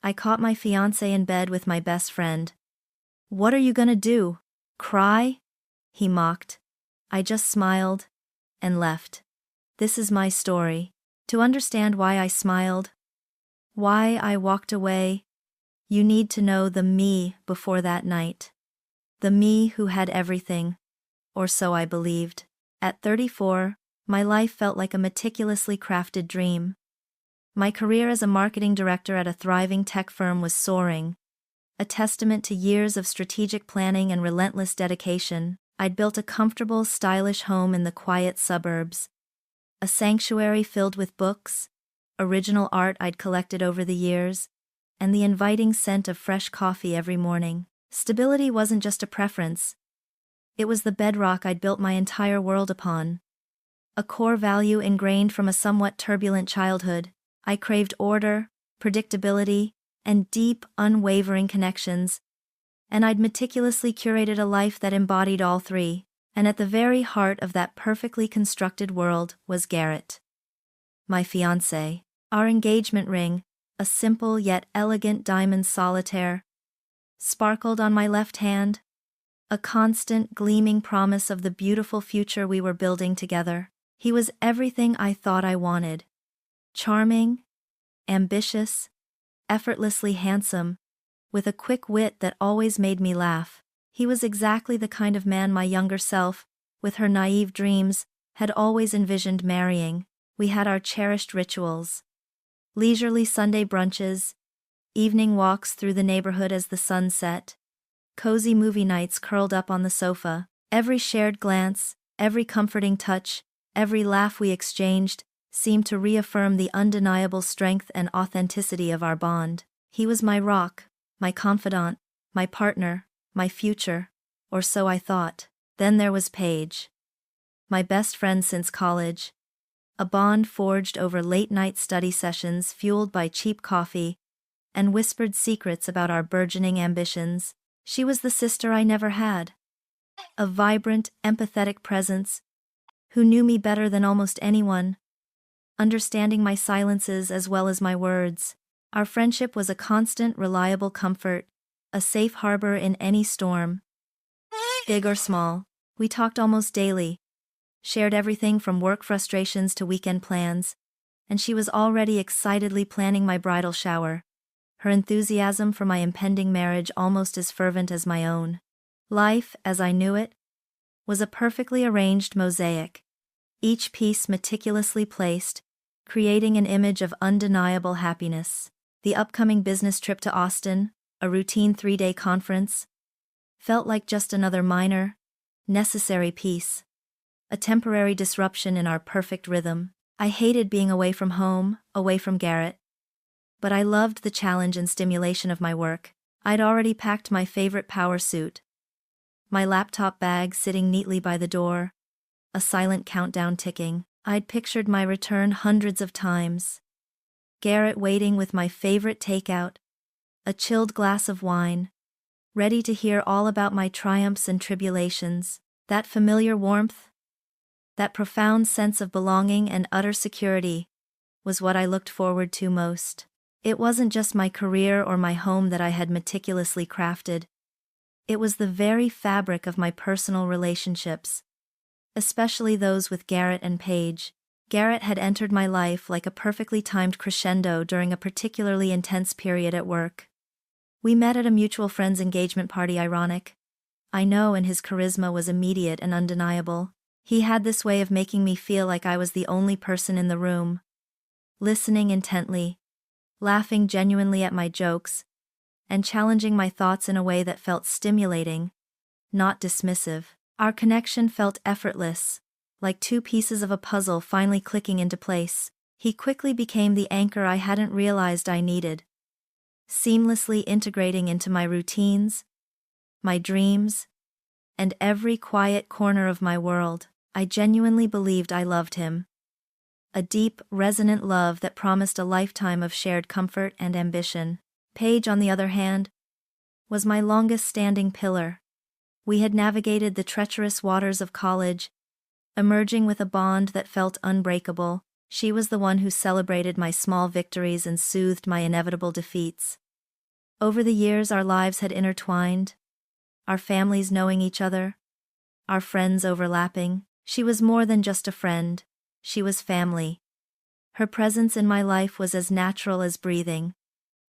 I caught my fiancé in bed with my best friend. "What are you gonna do? Cry?" he mocked. I just smiled and left. This is my story. To understand why I smiled, why I walked away, you need to know the me before that night. The me who had everything, or so I believed. At 34, my life felt like a meticulously crafted dream. My career as a marketing director at a thriving tech firm was soaring, a testament to years of strategic planning and relentless dedication. I'd built a comfortable, stylish home in the quiet suburbs, a sanctuary filled with books, original art I'd collected over the years, and the inviting scent of fresh coffee every morning. Stability wasn't just a preference. It was the bedrock I'd built my entire world upon. A core value ingrained from a somewhat turbulent childhood. I craved order, predictability, and deep, unwavering connections, and I'd meticulously curated a life that embodied all three. And at the very heart of that perfectly constructed world was Garrett, my fiancé. Our engagement ring, a simple yet elegant diamond solitaire, sparkled on my left hand, a constant, gleaming promise of the beautiful future we were building together. He was everything I thought I wanted. Charming, ambitious, effortlessly handsome, with a quick wit that always made me laugh. He was exactly the kind of man my younger self, with her naive dreams, had always envisioned marrying. We had our cherished rituals. Leisurely Sunday brunches, evening walks through the neighborhood as the sun set, cozy movie nights curled up on the sofa. Every shared glance, every comforting touch, every laugh we exchanged, seemed to reaffirm the undeniable strength and authenticity of our bond. He was my rock, my confidant, my partner, my future, or so I thought. Then there was Paige, my best friend since college, a bond forged over late-night study sessions fueled by cheap coffee and whispered secrets about our burgeoning ambitions. She was the sister I never had, a vibrant, empathetic presence who knew me better than almost anyone, understanding my silences as well as my words. Our friendship was a constant, reliable comfort, a safe harbor in any storm. Big or small, we talked almost daily, shared everything from work frustrations to weekend plans, and she was already excitedly planning my bridal shower, her enthusiasm for my impending marriage almost as fervent as my own. Life, as I knew it, was a perfectly arranged mosaic, each piece meticulously placed, creating an image of undeniable happiness. The upcoming business trip to Austin, a routine 3-day conference, felt like just another minor, necessary piece, a temporary disruption in our perfect rhythm. I hated being away from home, away from Garrett, but I loved the challenge and stimulation of my work. I'd already packed my favorite power suit, my laptop bag sitting neatly by the door, a silent countdown ticking. I'd pictured my return hundreds of times. Garrett waiting with my favorite takeout, a chilled glass of wine, ready to hear all about my triumphs and tribulations. That familiar warmth, that profound sense of belonging and utter security, was what I looked forward to most. It wasn't just my career or my home that I had meticulously crafted. It was the very fabric of my personal relationships, especially those with Garrett and Paige. Garrett had entered my life like a perfectly timed crescendo during a particularly intense period at work. We met at a mutual friend's engagement party. Ironic, I know, and his charisma was immediate and undeniable. He had this way of making me feel like I was the only person in the room, listening intently, laughing genuinely at my jokes, and challenging my thoughts in a way that felt stimulating, not dismissive. Our connection felt effortless, like two pieces of a puzzle finally clicking into place. He quickly became the anchor I hadn't realized I needed, seamlessly integrating into my routines, my dreams, and every quiet corner of my world. I genuinely believed I loved him. A deep, resonant love that promised a lifetime of shared comfort and ambition. Paige, on the other hand, was my longest-standing pillar. We had navigated the treacherous waters of college, emerging with a bond that felt unbreakable. She was the one who celebrated my small victories and soothed my inevitable defeats. Over the years our lives had intertwined, our families knowing each other, our friends overlapping. She was more than just a friend, she was family. Her presence in my life was as natural as breathing,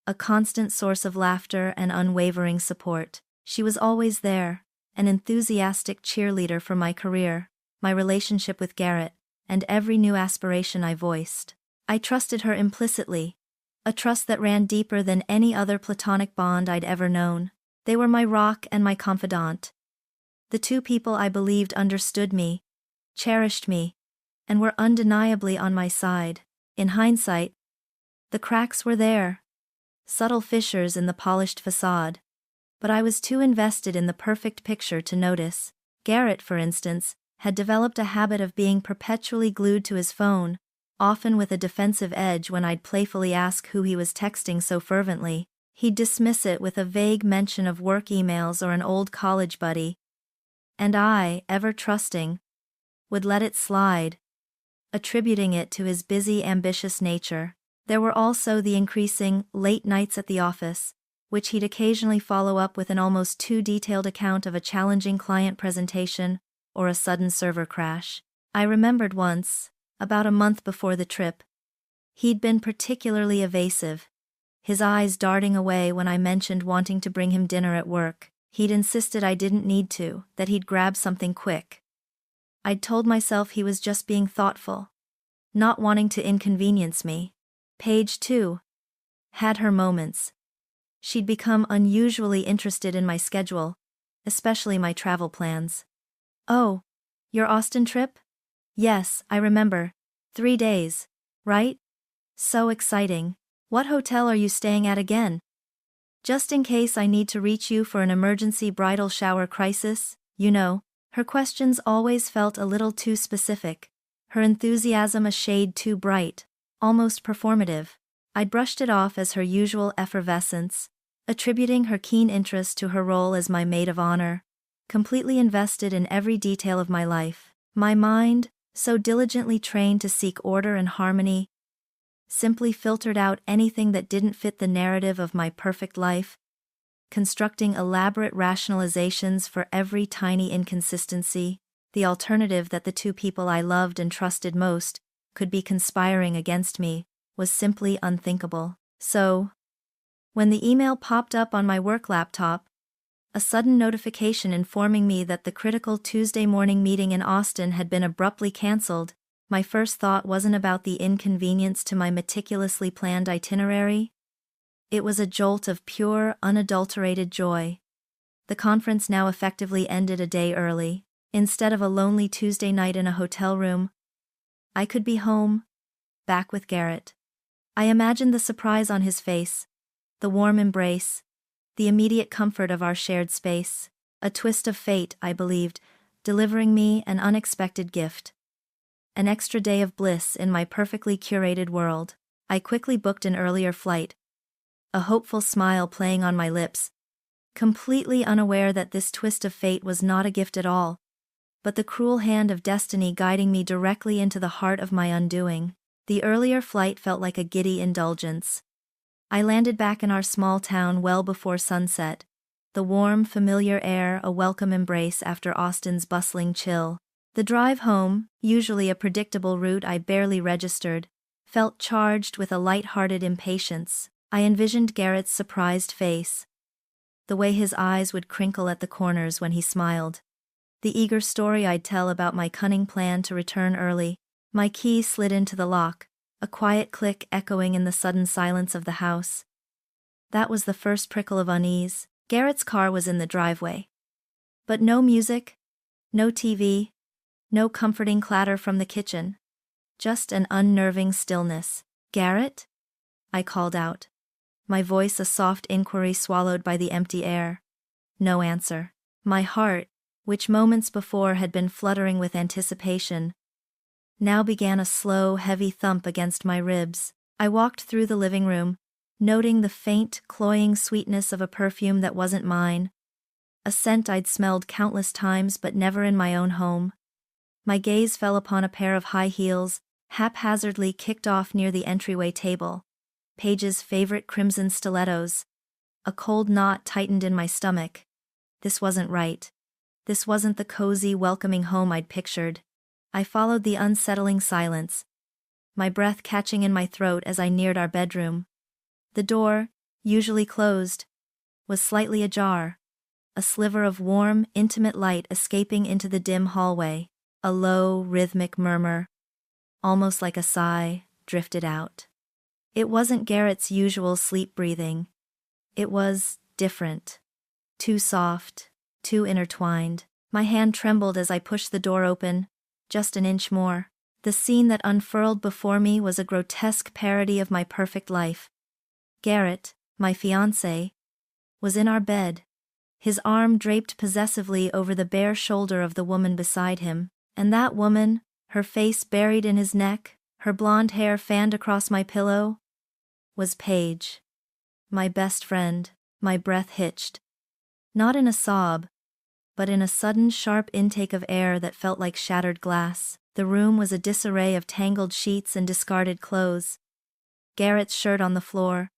a constant source of laughter and unwavering support. She was always there, an enthusiastic cheerleader for my career, my relationship with Garrett, and every new aspiration I voiced. I trusted her implicitly, a trust that ran deeper than any other platonic bond I'd ever known. They were my rock and my confidant. The two people I believed understood me, cherished me, and were undeniably on my side. In hindsight, the cracks were there, subtle fissures in the polished facade, but I was too invested in the perfect picture to notice. Garrett, for instance, had developed a habit of being perpetually glued to his phone, often with a defensive edge when I'd playfully ask who he was texting so fervently. He'd dismiss it with a vague mention of work emails or an old college buddy. And I, ever trusting, would let it slide, attributing it to his busy, ambitious nature. There were also the increasing late nights at the office, which he'd occasionally follow up with an almost too detailed account of a challenging client presentation or a sudden server crash. I remembered once, about a month before the trip, he'd been particularly evasive, his eyes darting away when I mentioned wanting to bring him dinner at work. He'd insisted I didn't need to, that he'd grab something quick. I'd told myself he was just being thoughtful, not wanting to inconvenience me. Paige, too, had her moments. She'd become unusually interested in my schedule, especially my travel plans. "Oh, your Austin trip? Yes, I remember. 3 days, right? So exciting. What hotel are you staying at again? Just in case I need to reach you for an emergency bridal shower crisis, you know." Her questions always felt a little too specific, her enthusiasm a shade too bright, almost performative. I'd brushed it off as her usual effervescence, attributing her keen interest to her role as my maid of honor, completely invested in every detail of my life. My mind, so diligently trained to seek order and harmony, simply filtered out anything that didn't fit the narrative of my perfect life, constructing elaborate rationalizations for every tiny inconsistency. The alternative that the two people I loved and trusted most could be conspiring against me was simply unthinkable. So, when the email popped up on my work laptop, a sudden notification informing me that the critical Tuesday morning meeting in Austin had been abruptly canceled, my first thought wasn't about the inconvenience to my meticulously planned itinerary. It was a jolt of pure, unadulterated joy. The conference now effectively ended a day early. Instead of a lonely Tuesday night in a hotel room, I could be home, back with Garrett. I imagined the surprise on his face, the warm embrace, the immediate comfort of our shared space. A twist of fate, I believed, delivering me an unexpected gift. An extra day of bliss in my perfectly curated world. I quickly booked an earlier flight, a hopeful smile playing on my lips, completely unaware that this twist of fate was not a gift at all, but the cruel hand of destiny guiding me directly into the heart of my undoing. The earlier flight felt like a giddy indulgence. I landed back in our small town well before sunset, the warm, familiar air a welcome embrace after Austin's bustling chill. The drive home, usually a predictable route I barely registered, felt charged with a light-hearted impatience. I envisioned Garrett's surprised face, the way his eyes would crinkle at the corners when he smiled, the eager story I'd tell about my cunning plan to return early. My key slid into the lock, a quiet click echoing in the sudden silence of the house. That was the first prickle of unease. Garrett's car was in the driveway. But no music, no TV, no comforting clatter from the kitchen. Just an unnerving stillness. "Garrett?" I called out, my voice a soft inquiry swallowed by the empty air. No answer. My heart, which moments before had been fluttering with anticipation, now began a slow, heavy thump against my ribs. I walked through the living room, noting the faint, cloying sweetness of a perfume that wasn't mine, a scent I'd smelled countless times but never in my own home. My gaze fell upon a pair of high heels, haphazardly kicked off near the entryway table. Paige's favorite crimson stilettos, A cold knot tightened in my stomach. This wasn't right. This wasn't the cozy, welcoming home I'd pictured. I followed the unsettling silence, my breath catching in my throat as I neared our bedroom. The door, usually closed, was slightly ajar, a sliver of warm, intimate light escaping into the dim hallway. A low, rhythmic murmur, almost like a sigh, drifted out. It wasn't Garrett's usual sleep breathing. It was different. Too soft, too intertwined. My hand trembled as I pushed the door open, just an inch more. The scene that unfurled before me was a grotesque parody of my perfect life. Garrett, my fiancé, was in our bed, his arm draped possessively over the bare shoulder of the woman beside him, and that woman, her face buried in his neck, her blonde hair fanned across my pillow, was Paige. My best friend. My breath hitched. Not in a sob, but in a sudden sharp intake of air that felt like shattered glass. The room was a disarray of tangled sheets and discarded clothes. Garrett's shirt on the floor,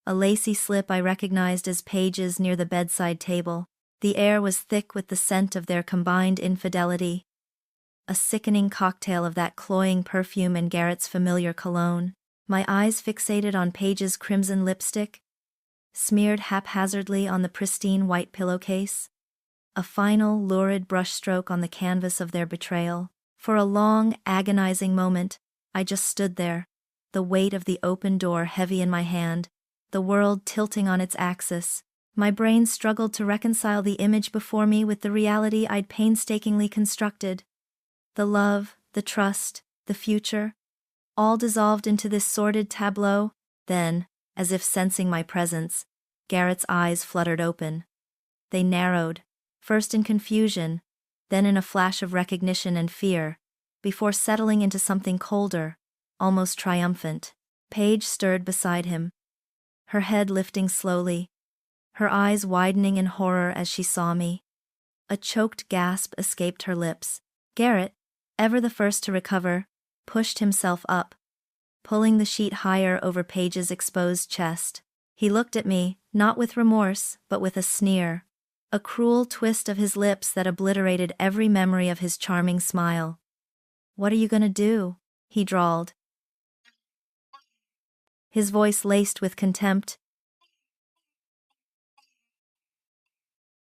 a lacy slip I recognized as Paige's near the bedside table. The air was thick with the scent of their combined infidelity. A sickening cocktail of that cloying perfume and Garrett's familiar cologne. My eyes fixated on Paige's crimson lipstick, smeared haphazardly on the pristine white pillowcase. A final, lurid brushstroke on the canvas of their betrayal. For a long, agonizing moment, I just stood there, the weight of the open door heavy in my hand, the world tilting on its axis. My brain struggled to reconcile the image before me with the reality I'd painstakingly constructed. The love, the trust, the future, all dissolved into this sordid tableau. Then, as if sensing my presence, Garrett's eyes fluttered open. They narrowed, first in confusion, then in a flash of recognition and fear, before settling into something colder, almost triumphant. Paige stirred beside him, her head lifting slowly, her eyes widening in horror as she saw me. A choked gasp escaped her lips. Garrett, ever the first to recover, pushed himself up, pulling the sheet higher over Paige's exposed chest. He looked at me, not with remorse, but with a sneer, a cruel twist of his lips that obliterated every memory of his charming smile. "What are you gonna do?" he drawled, his voice laced with contempt.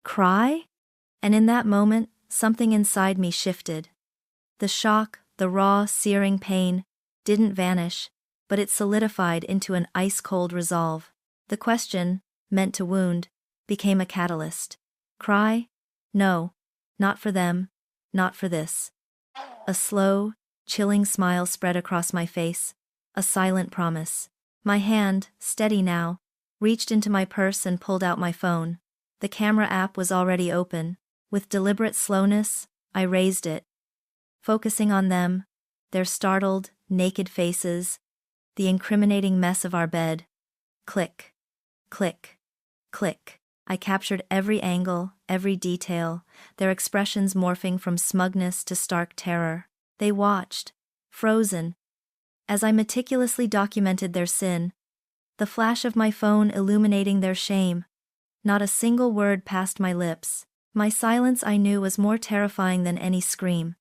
Cry? And in that moment, something inside me shifted. The shock, the raw, searing pain, didn't vanish, but it solidified into an ice-cold resolve. The question, meant to wound, became a catalyst. Cry? No, not for them, not for this. A slow, chilling smile spread across my face, a silent promise. My hand, steady now, reached into my purse and pulled out my phone. The camera app was already open. With deliberate slowness, I raised it, focusing on them, their startled, naked faces, the incriminating mess of our bed. Click, click, click. I captured every angle, every detail, their expressions morphing from smugness to stark terror. They watched, frozen, as I meticulously documented their sin, the flash of my phone illuminating their shame. Not a single word passed my lips. My silence, I knew, was more terrifying than any scream.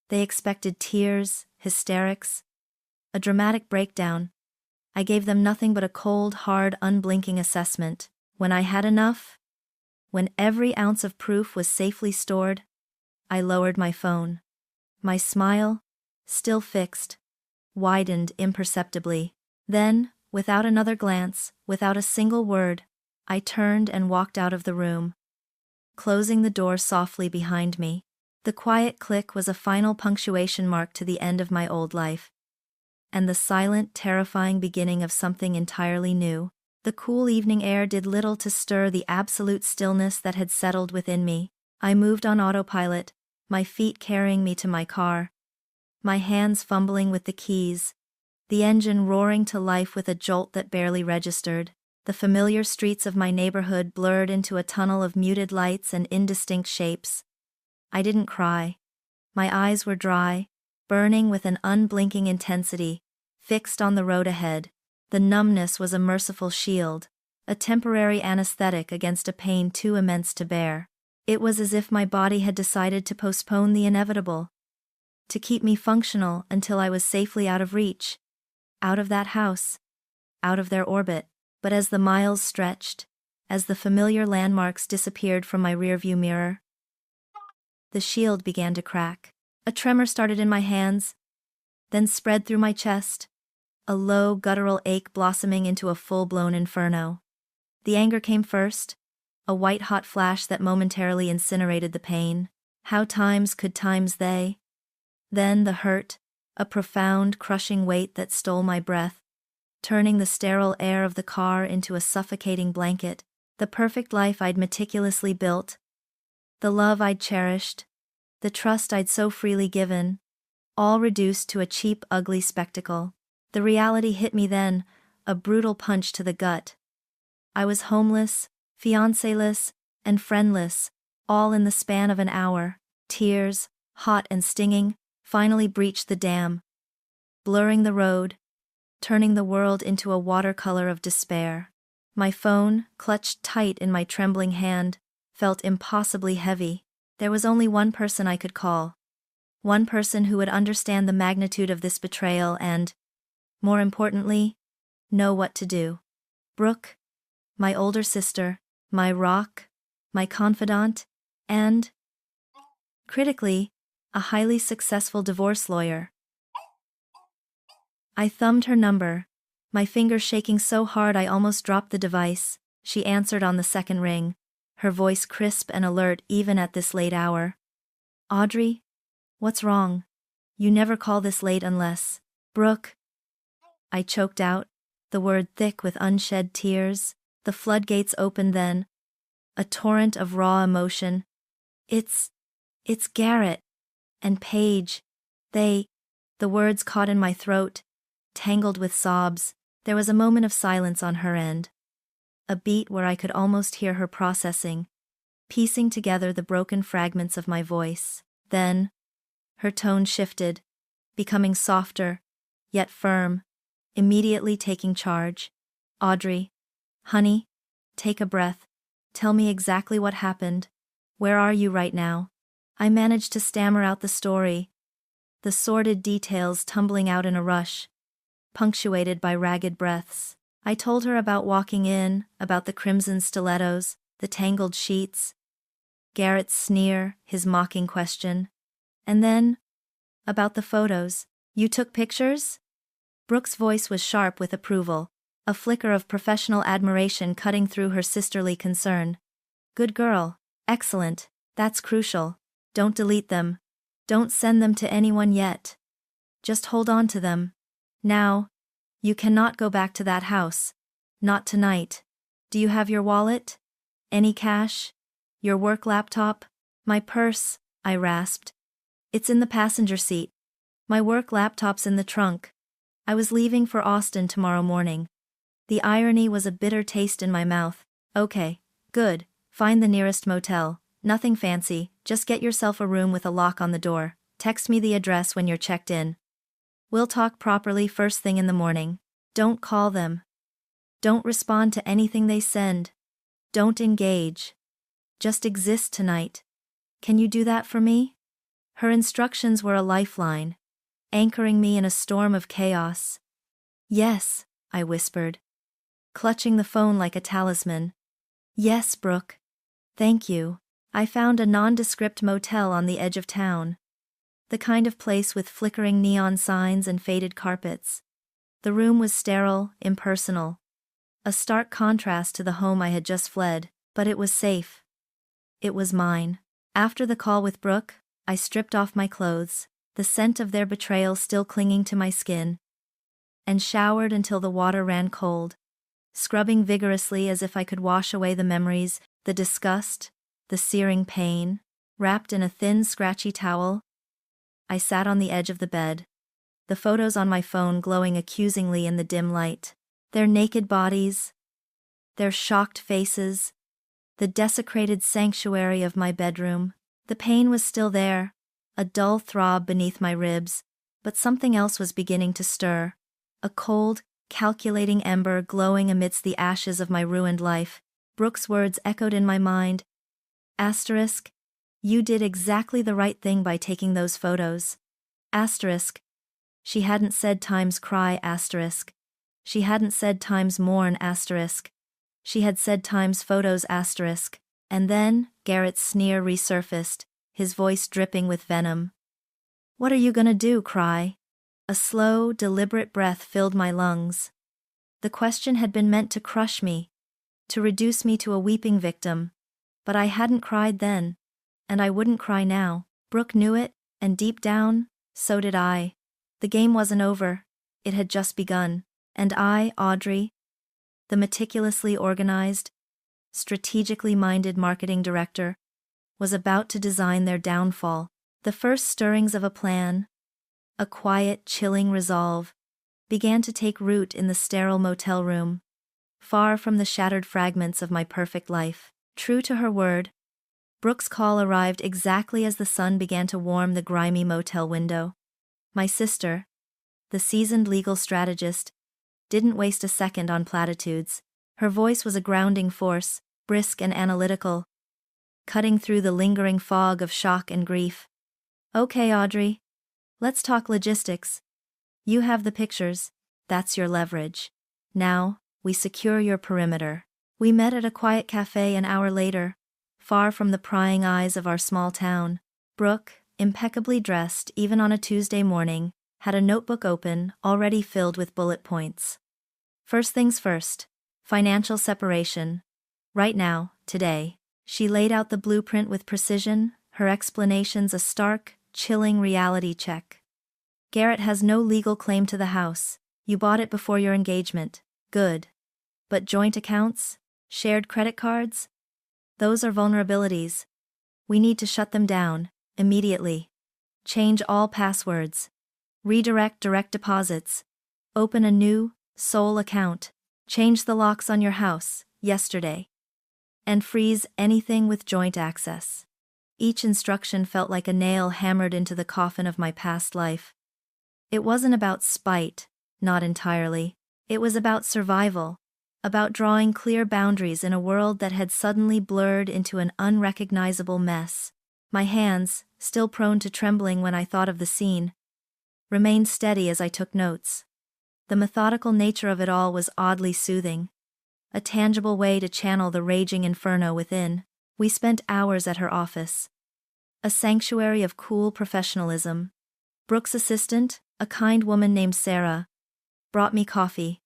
They expected tears, hysterics, a dramatic breakdown. I gave them nothing but a cold, hard, unblinking assessment. When I had enough, when every ounce of proof was safely stored, I lowered my phone. My smile, still fixed, widened imperceptibly. Then, without another glance, without a single word, I turned and walked out of the room, closing the door softly behind me. The quiet click was a final punctuation mark to the end of my old life, and the silent, terrifying beginning of something entirely new. The cool evening air did little to stir the absolute stillness that had settled within me. I moved on autopilot, my feet carrying me to my car, my hands fumbling with the keys, the engine roaring to life with a jolt that barely registered. The familiar streets of my neighborhood blurred into a tunnel of muted lights and indistinct shapes. I didn't cry. My eyes were dry, burning with an unblinking intensity, fixed on the road ahead. The numbness was a merciful shield, a temporary anesthetic against a pain too immense to bear. It was as if my body had decided to postpone the inevitable, to keep me functional until I was safely out of reach, out of that house, out of their orbit. But as the miles stretched, as the familiar landmarks disappeared from my rearview mirror, the shield began to crack. A tremor started in my hands, then spread through my chest, a low, guttural ache blossoming into a full-blown inferno. The anger came first, a white-hot flash that momentarily incinerated the pain. How times could times they? Then the hurt, a profound, crushing weight that stole my breath, turning the sterile air of the car into a suffocating blanket. The perfect life I'd meticulously built, the love I'd cherished, the trust I'd so freely given, all reduced to a cheap, ugly spectacle. The reality hit me then, a brutal punch to the gut. I was homeless, fiancé-less, and friendless, all in the span of an hour. Tears, hot and stinging, finally breached the dam, blurring the road, turning the world into a watercolor of despair. My phone, clutched tight in my trembling hand, felt impossibly heavy. There was only one person I could call. One person who would understand the magnitude of this betrayal and, more importantly, know what to do. Brooke, my older sister, my rock, my confidant, and, critically, a highly successful divorce lawyer. I thumbed her number, my fingers shaking so hard I almost dropped the device. She answered on the second ring, her voice crisp and alert even at this late hour. Audrey? What's wrong? You never call this late unless… Brooke? I choked out, the word thick with unshed tears. The floodgates opened then, a torrent of raw emotion. It's Garrett. And Paige. The words caught in my throat, tangled with sobs. There was a moment of silence on her end. A beat where I could almost hear her processing, piecing together the broken fragments of my voice. Then, her tone shifted, becoming softer, yet firm, immediately taking charge. Audrey, honey, take a breath. Tell me exactly what happened. Where are you right now? I managed to stammer out the story, the sordid details tumbling out in a rush, punctuated by ragged breaths. I told her about walking in, about the crimson stilettos, the tangled sheets, Garrett's sneer, his mocking question. And then, about the photos. You took pictures? Brooke's voice was sharp with approval, a flicker of professional admiration cutting through her sisterly concern. Good girl. Excellent. That's crucial. Don't delete them. Don't send them to anyone yet. Just hold on to them. Now, you cannot go back to that house. Not tonight. Do you have your wallet? Any cash? Your work laptop? My purse, I rasped. It's in the passenger seat. My work laptop's in the trunk. I was leaving for Austin tomorrow morning. The irony was a bitter taste in my mouth. Okay, good. Find the nearest motel. Nothing fancy, just get yourself a room with a lock on the door. Text me the address when you're checked in. We'll talk properly first thing in the morning. Don't call them. Don't respond to anything they send. Don't engage. Just exist tonight. Can you do that for me? Her instructions were a lifeline, anchoring me in a storm of chaos. Yes, I whispered, clutching the phone like a talisman. Yes, Brooke. Thank you. I found a nondescript motel on the edge of town. The kind of place with flickering neon signs and faded carpets. The room was sterile, impersonal. A stark contrast to the home I had just fled, but it was safe. It was mine. After the call with Brooke, I stripped off my clothes, the scent of their betrayal still clinging to my skin, and showered until the water ran cold, scrubbing vigorously as if I could wash away the memories, the disgust, the searing pain. Wrapped in a thin, scratchy towel, I sat on the edge of the bed, the photos on my phone glowing accusingly in the dim light. Their naked bodies, their shocked faces, the desecrated sanctuary of my bedroom. The pain was still there, a dull throb beneath my ribs, but something else was beginning to stir. A cold, calculating ember glowing amidst the ashes of my ruined life. Brooke's words echoed in my mind. Asterisk. You did exactly the right thing by taking those photos. Asterisk. She hadn't said times cry asterisk. She hadn't said times mourn asterisk. She had said times photos asterisk. And then, Garrett's sneer resurfaced, his voice dripping with venom. What are you gonna do, cry? A slow, deliberate breath filled my lungs. The question had been meant to crush me, to reduce me to a weeping victim. But I hadn't cried then, and I wouldn't cry now. Brooke knew it, and deep down, so did I. The game wasn't over, it had just begun. And I, Audrey, the meticulously organized, strategically minded marketing director, was about to design their downfall. The first stirrings of a plan, a quiet, chilling resolve, began to take root in the sterile motel room, far from the shattered fragments of my perfect life. True to her word, Brooke's call arrived exactly as the sun began to warm the grimy motel window. My sister, the seasoned legal strategist, didn't waste a second on platitudes. Her voice was a grounding force, brisk and analytical, cutting through the lingering fog of shock and grief. Okay, Audrey. Let's talk logistics. You have the pictures, that's your leverage. Now, we secure your perimeter. We met at a quiet cafe an hour later, far from the prying eyes of our small town. Brooke, impeccably dressed even on a Tuesday morning, had a notebook open, already filled with bullet points. First things first, financial separation. Right now, today. She laid out the blueprint with precision, her explanations a stark, chilling reality check. Garrett has no legal claim to the house. You bought it before your engagement. Good. But joint accounts? Shared credit cards? Those are vulnerabilities. We need to shut them down, immediately. Change all passwords. Redirect direct deposits. Open a new, sole account. Change the locks on your house, yesterday. And freeze anything with joint access. Each instruction felt like a nail hammered into the coffin of my past life. It wasn't about spite, not entirely. It was about survival, about drawing clear boundaries in a world that had suddenly blurred into an unrecognizable mess. My hands, still prone to trembling when I thought of the scene, remained steady as I took notes. The methodical nature of it all was oddly soothing, a tangible way to channel the raging inferno within. We spent hours at her office, a sanctuary of cool professionalism. Brooke's assistant, a kind woman named Sarah, brought me coffee,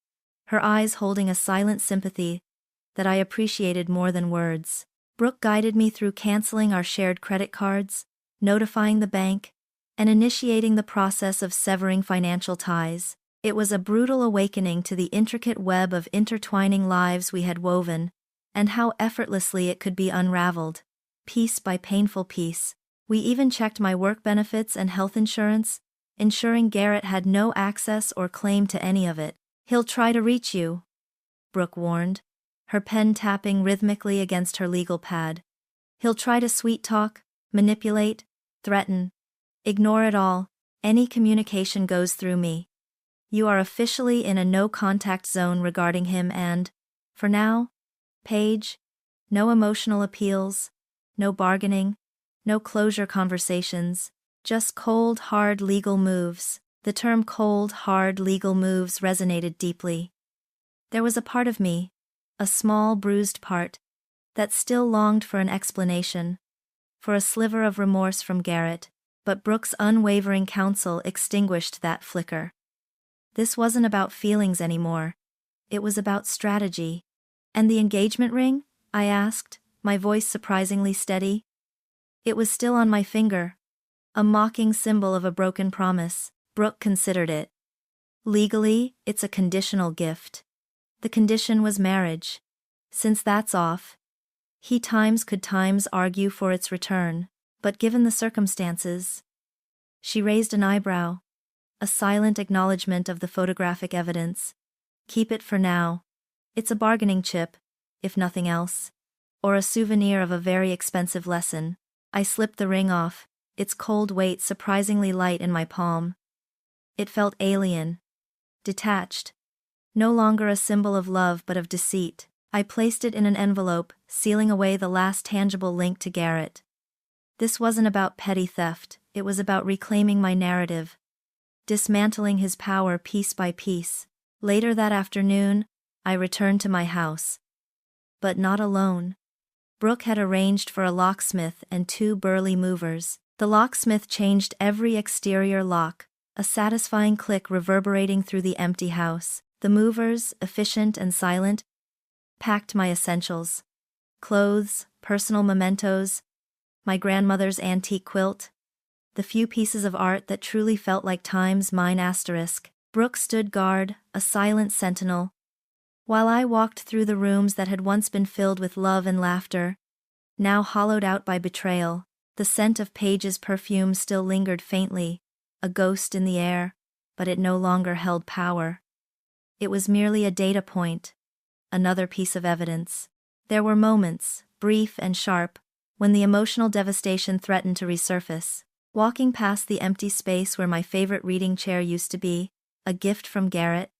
her eyes holding a silent sympathy that I appreciated more than words. Brooke guided me through canceling our shared credit cards, notifying the bank, and initiating the process of severing financial ties. It was a brutal awakening to the intricate web of intertwining lives we had woven, and how effortlessly it could be unraveled, piece by painful piece. We even checked my work benefits and health insurance, ensuring Garrett had no access or claim to any of it. He'll try to reach you, Brooke warned, her pen tapping rhythmically against her legal pad. He'll try to sweet-talk, manipulate, threaten. Ignore it all. Any communication goes through me. You are officially in a no-contact zone regarding him and, for now, Paige, no emotional appeals, no bargaining, no closure conversations, just cold, hard legal moves. The term cold, hard legal moves resonated deeply. There was a part of me, a small, bruised part, that still longed for an explanation, for a sliver of remorse from Garrett, but Brooke's unwavering counsel extinguished that flicker. This wasn't about feelings anymore. It was about strategy. And the engagement ring? I asked, my voice surprisingly steady. It was still on my finger, a mocking symbol of a broken promise. Brooke considered it. Legally, it's a conditional gift. The condition was marriage. Since that's off, he could argue for its return, but given the circumstances. She raised an eyebrow, a silent acknowledgement of the photographic evidence. Keep it for now. It's a bargaining chip, if nothing else. Or a souvenir of a very expensive lesson. I slipped the ring off, its cold weight surprisingly light in my palm. It felt alien, detached, No longer a symbol of love but of deceit. I placed it in an envelope, sealing away the last tangible link to Garrett. This wasn't about petty theft, it was about reclaiming my narrative, dismantling his power piece by piece. Later that afternoon, I returned to my house. But not alone. Brooke had arranged for a locksmith and 2 burly movers. The locksmith changed every exterior lock, a satisfying click reverberating through the empty house. The movers, efficient and silent, packed my essentials. Clothes, personal mementos, my grandmother's antique quilt, the few pieces of art that truly felt like time's mine asterisk. Brooke stood guard, a silent sentinel, while I walked through the rooms that had once been filled with love and laughter, now hollowed out by betrayal. The scent of Paige's perfume still lingered faintly, a ghost in the air, but it no longer held power. It was merely a data point, another piece of evidence. There were moments, brief and sharp, when the emotional devastation threatened to resurface. Walking past the empty space where my favorite reading chair used to be, a gift from Garrett,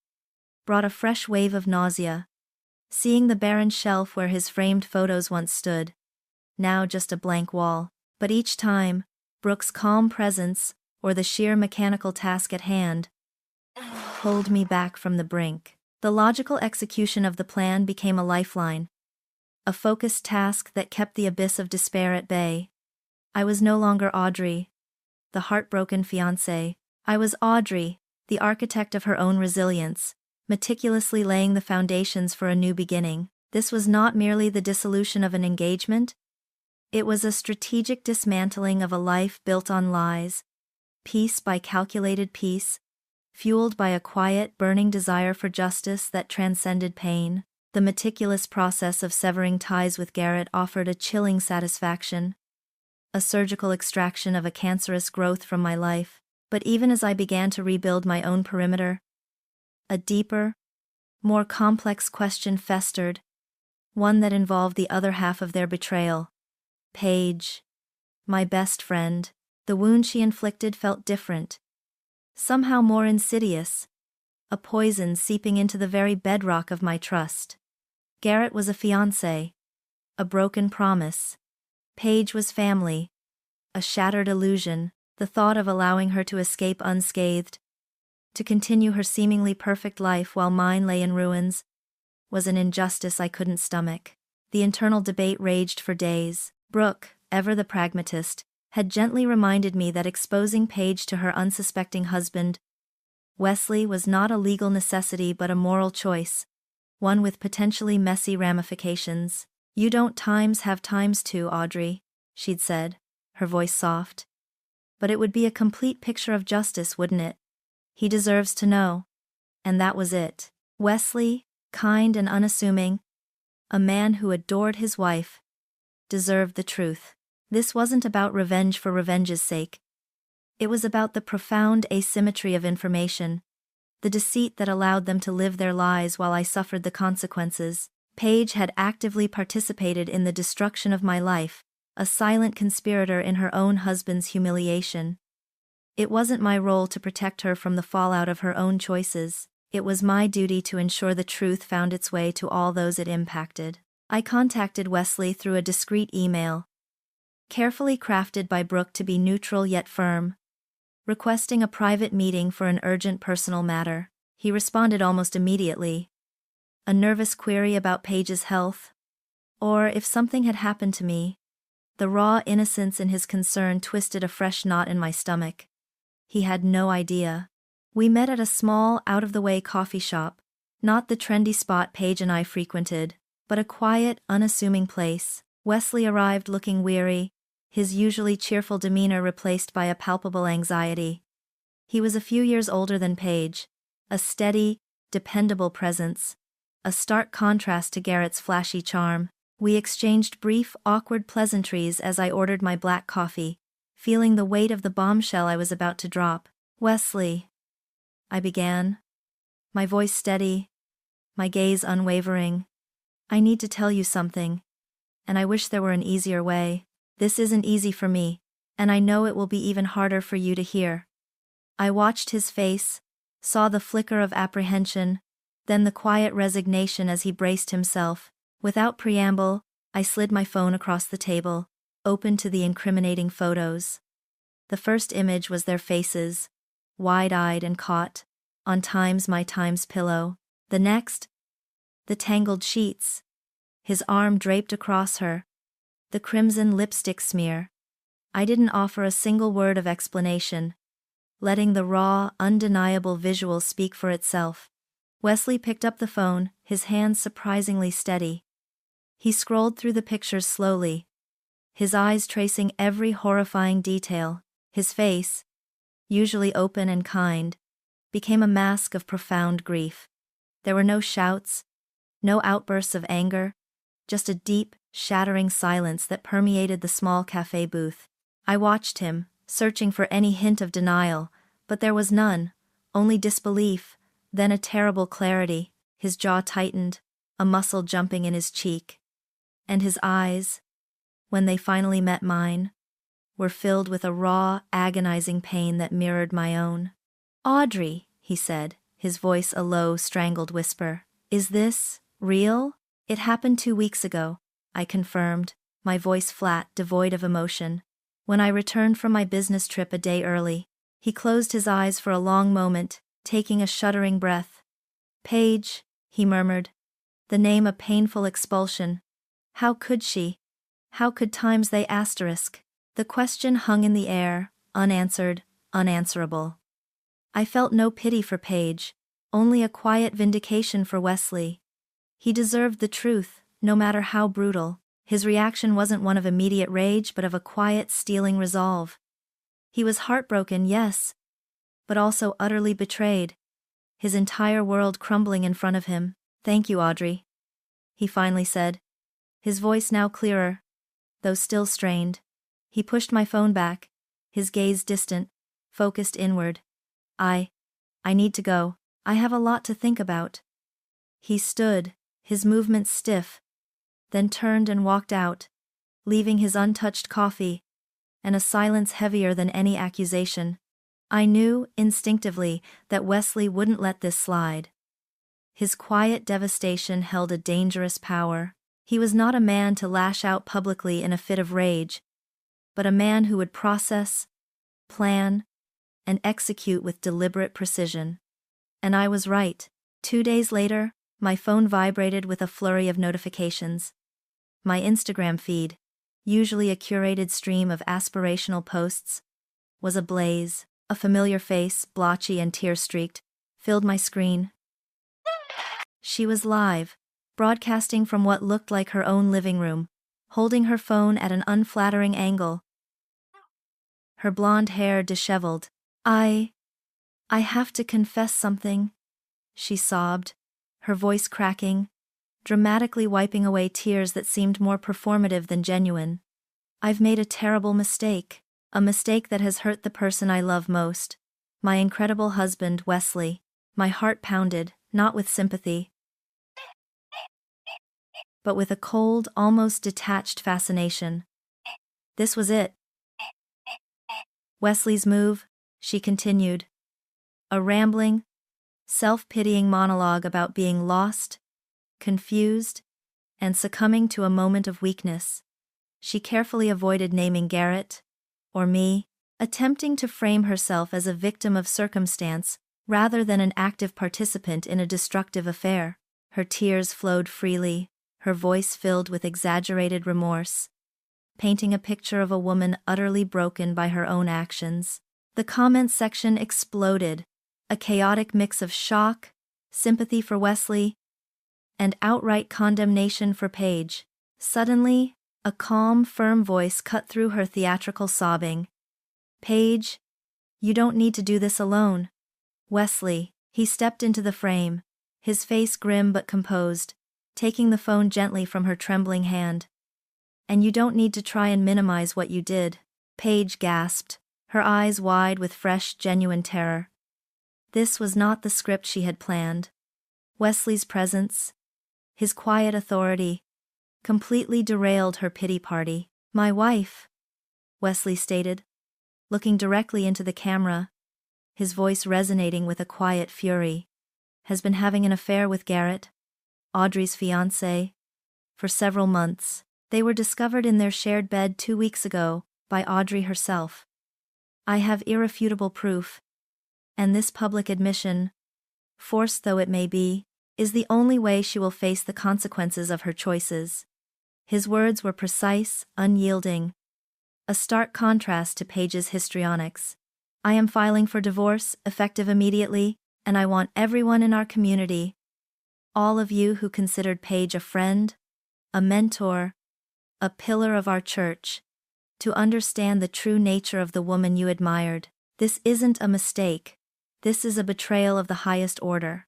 brought a fresh wave of nausea. Seeing the barren shelf where his framed photos once stood, now just a blank wall. But each time, Brooke's calm presence, or the sheer mechanical task at hand, pulled me back from the brink. The logical execution of the plan became a lifeline, a focused task that kept the abyss of despair at bay. I was no longer Audrey, the heartbroken fiancé. I was Audrey, the architect of her own resilience, meticulously laying the foundations for a new beginning. This was not merely the dissolution of an engagement, it was a strategic dismantling of a life built on lies, piece by calculated piece, fueled by a quiet, burning desire for justice that transcended pain. The meticulous process of severing ties with Garrett offered a chilling satisfaction, a surgical extraction of a cancerous growth from my life. But even as I began to rebuild my own perimeter, a deeper, more complex question festered, one that involved the other half of their betrayal. Paige, my best friend. The wound she inflicted felt different, somehow more insidious, a poison seeping into the very bedrock of my trust. Garrett was a fiancé, a broken promise. Paige was family, a shattered illusion. The thought of allowing her to escape unscathed, to continue her seemingly perfect life while mine lay in ruins, was an injustice I couldn't stomach. The internal debate raged for days. Brooke, ever the pragmatist, had gently reminded me that exposing Paige to her unsuspecting husband, Wesley, was not a legal necessity but a moral choice, one with potentially messy ramifications. "You don't have times two, Audrey," she'd said, her voice soft. "But it would be a complete picture of justice, wouldn't it? He deserves to know." And that was it. Wesley, kind and unassuming, a man who adored his wife, deserved the truth. This wasn't about revenge for revenge's sake. It was about the profound asymmetry of information, the deceit that allowed them to live their lives while I suffered the consequences. Paige had actively participated in the destruction of my life, a silent conspirator in her own husband's humiliation. It wasn't my role to protect her from the fallout of her own choices. It was my duty to ensure the truth found its way to all those it impacted. I contacted Wesley through a discreet email, carefully crafted by Brooke to be neutral yet firm, requesting a private meeting for an urgent personal matter. He responded almost immediately. A nervous query about Paige's health, or if something had happened to me. The raw innocence in his concern twisted a fresh knot in my stomach. He had no idea. We met at a small, out-of-the-way coffee shop, not the trendy spot Paige and I frequented, but a quiet, unassuming place. Wesley arrived looking weary, his usually cheerful demeanor replaced by a palpable anxiety. He was a few years older than Paige, a steady, dependable presence, a stark contrast to Garrett's flashy charm. We exchanged brief, awkward pleasantries as I ordered my black coffee, feeling the weight of the bombshell I was about to drop. "Wesley," I began, my voice steady, my gaze unwavering. "I need to tell you something, and I wish there were an easier way. This isn't easy for me, and I know it will be even harder for you to hear." I watched his face, saw the flicker of apprehension, Then the quiet resignation as he braced himself. Without preamble, I slid my phone across the table, open to the incriminating photos. The first image was their faces, wide-eyed and caught, on my Times pillow. The next, the tangled sheets. His arm draped across her. The crimson lipstick smear. I didn't offer a single word of explanation, letting the raw, undeniable visual speak for itself. Wesley picked up the phone, his hands surprisingly steady. He scrolled through the pictures slowly, his eyes tracing every horrifying detail. His face, usually open and kind, became a mask of profound grief. There were no shouts, no outbursts of anger, just a deep, shattering silence that permeated the small cafe booth. I watched him, searching for any hint of denial, but there was none, only disbelief, then a terrible clarity. His jaw tightened, a muscle jumping in his cheek. And his eyes, when they finally met mine, were filled with a raw, agonizing pain that mirrored my own. "Audrey," he said, his voice a low, strangled whisper. "Is this real?" "It happened 2 weeks ago," I confirmed, my voice flat, devoid of emotion. "When I returned from my business trip a day early." He closed his eyes for a long moment, taking a shuddering breath. "Paige," he murmured. The name a painful expulsion. How could she? How could they asterisk? The question hung in the air, unanswered, unanswerable. I felt no pity for Paige, only a quiet vindication for Wesley. He deserved the truth, no matter how brutal. His reaction wasn't one of immediate rage but of a quiet, stealing resolve. He was heartbroken, yes, but also utterly betrayed. His entire world crumbling in front of him. "Thank you, Audrey," he finally said, his voice now clearer, though still strained. He pushed my phone back, his gaze distant, focused inward. I need to go. I have a lot to think about." He stood, his movements stiff, then turned and walked out, leaving his untouched coffee, and a silence heavier than any accusation. I knew, instinctively, that Wesley wouldn't let this slide. His quiet devastation held a dangerous power. He was not a man to lash out publicly in a fit of rage, but a man who would process, plan, and execute with deliberate precision. And I was right. 2 days later, my phone vibrated with a flurry of notifications. My Instagram feed, usually a curated stream of aspirational posts, was ablaze. A familiar face, blotchy and tear-streaked, filled my screen. She was live, broadcasting from what looked like her own living room, holding her phone at an unflattering angle. Her blonde hair disheveled. I have to confess something," she sobbed, her voice cracking, dramatically wiping away tears that seemed more performative than genuine. "I've made a terrible mistake. A mistake that has hurt the person I love most. My incredible husband, Wesley." My heart pounded, not with sympathy, but with a cold, almost detached fascination. This was it. Wesley's move, she continued. A rambling, self-pitying monologue about being lost, confused, and succumbing to a moment of weakness. She carefully avoided naming Garrett, or me, attempting to frame herself as a victim of circumstance rather than an active participant in a destructive affair. Her tears flowed freely, her voice filled with exaggerated remorse, painting a picture of a woman utterly broken by her own actions. The comments section exploded, a chaotic mix of shock, sympathy for Wesley, and outright condemnation for Paige. Suddenly, a calm, firm voice cut through her theatrical sobbing. "Paige, you don't need to do this alone." Wesley, he stepped into the frame, his face grim but composed, taking the phone gently from her trembling hand. "And you don't need to try and minimize what you did." Paige gasped, her eyes wide with fresh, genuine terror. This was not the script she had planned. Wesley's presence, his quiet authority, completely derailed her pity party. "My wife," Wesley stated, looking directly into the camera, his voice resonating with a quiet fury. has been having an affair with Garrett, Audrey's fiancé, for several months. They were discovered in their shared bed 2 weeks ago, by Audrey herself. I have irrefutable proof, and this public admission, forced though it may be, is the only way she will face the consequences of her choices. His words were precise, unyielding, a stark contrast to Paige's histrionics. I am filing for divorce, effective immediately, and I want everyone in our community, all of you who considered Paige a friend, a mentor, a pillar of our church, to understand the true nature of the woman you admired. This isn't a mistake. This is a betrayal of the highest order.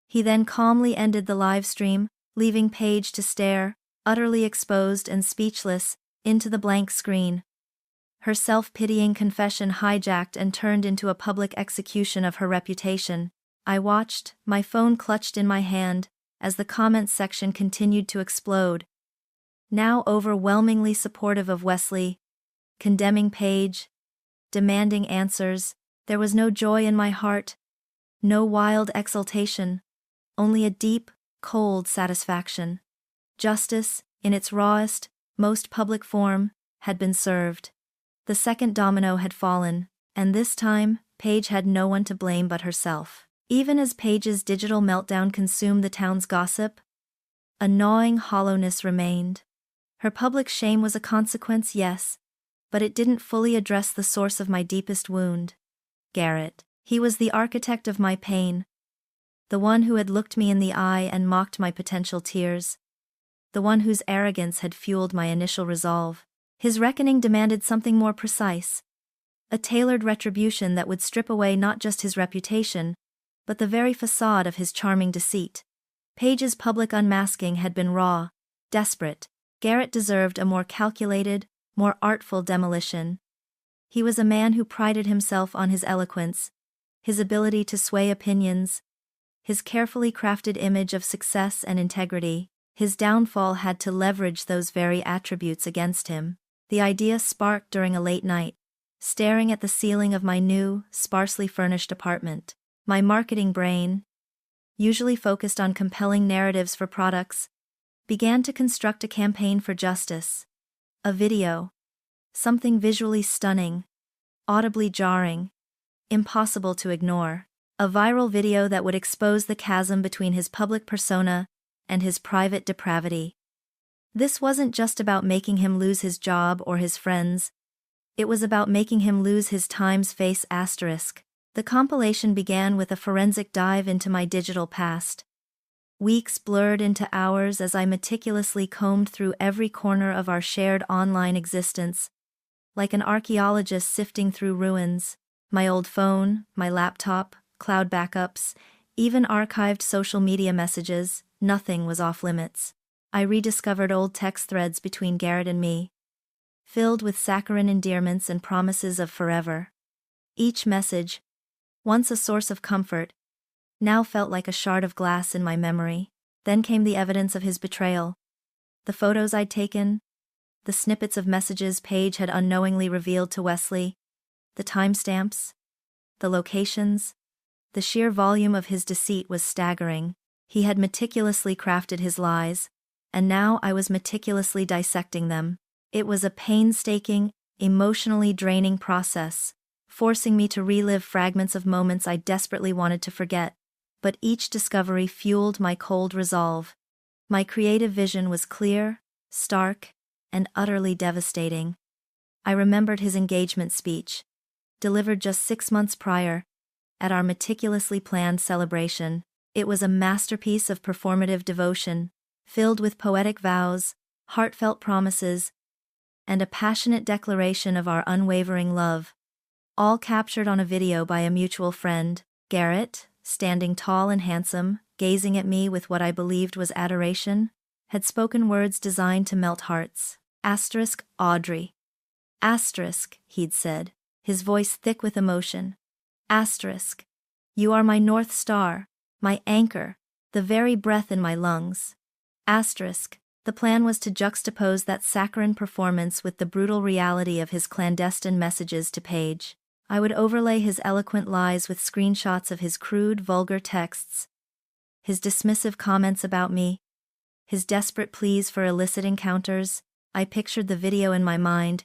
He then calmly ended the live stream, leaving Paige to stare, utterly exposed and speechless, into the blank screen. Her self-pitying confession hijacked and turned into a public execution of her reputation. I watched, my phone clutched in my hand, as the comments section continued to explode. Now overwhelmingly supportive of Wesley, condemning Paige, demanding answers. There was no joy in my heart, no wild exultation, only a deep, cold satisfaction. Justice, in its rawest, most public form, had been served. The second domino had fallen, and this time, Paige had no one to blame but herself. Even as Paige's digital meltdown consumed the town's gossip, a gnawing hollowness remained. Her public shame was a consequence, yes, but it didn't fully address the source of my deepest wound. Garrett. He was the architect of my pain, the one who had looked me in the eye and mocked my potential tears, the one whose arrogance had fueled my initial resolve. His reckoning demanded something more precise, a tailored retribution that would strip away not just his reputation, but the very facade of his charming deceit. Paige's public unmasking had been raw, desperate. Garrett deserved a more calculated, more artful demolition. He was a man who prided himself on his eloquence, his ability to sway opinions, his carefully crafted image of success and integrity. His downfall had to leverage those very attributes against him. The idea sparked during a late night, staring at the ceiling of my new, sparsely furnished apartment. My marketing brain, usually focused on compelling narratives for products, began to construct a campaign for justice. A video. Something visually stunning, audibly jarring, impossible to ignore. A viral video that would expose the chasm between his public persona and his private depravity. This wasn't just about making him lose his job or his friends. It was about making him lose his Times face asterisk. The compilation began with a forensic dive into my digital past. Weeks blurred into hours as I meticulously combed through every corner of our shared online existence, like an archaeologist sifting through ruins. My old phone, my laptop, cloud backups, even archived social media messages, nothing was off limits. I rediscovered old text threads between Garrett and me, filled with saccharine endearments and promises of forever. Each message, once a source of comfort, now felt like a shard of glass in my memory. Then came the evidence of his betrayal. The photos I'd taken, the snippets of messages Paige had unknowingly revealed to Wesley, the timestamps, the locations. The sheer volume of his deceit was staggering. He had meticulously crafted his lies, and now I was meticulously dissecting them. It was a painstaking, emotionally draining process, forcing me to relive fragments of moments I desperately wanted to forget. But each discovery fueled my cold resolve. My creative vision was clear, stark, and utterly devastating. I remembered his engagement speech, delivered just 6 months prior, at our meticulously planned celebration. It was a masterpiece of performative devotion, filled with poetic vows, heartfelt promises, and a passionate declaration of our unwavering love, all captured on a video by a mutual friend. Garrett, standing tall and handsome, gazing at me with what I believed was adoration, had spoken words designed to melt hearts. Audrey. He'd said, his voice thick with emotion. You are my North Star, my anchor, the very breath in my lungs. The plan was to juxtapose that saccharine performance with the brutal reality of his clandestine messages to Paige. I would overlay his eloquent lies with screenshots of his crude, vulgar texts, his dismissive comments about me, his desperate pleas for illicit encounters. I pictured the video in my mind.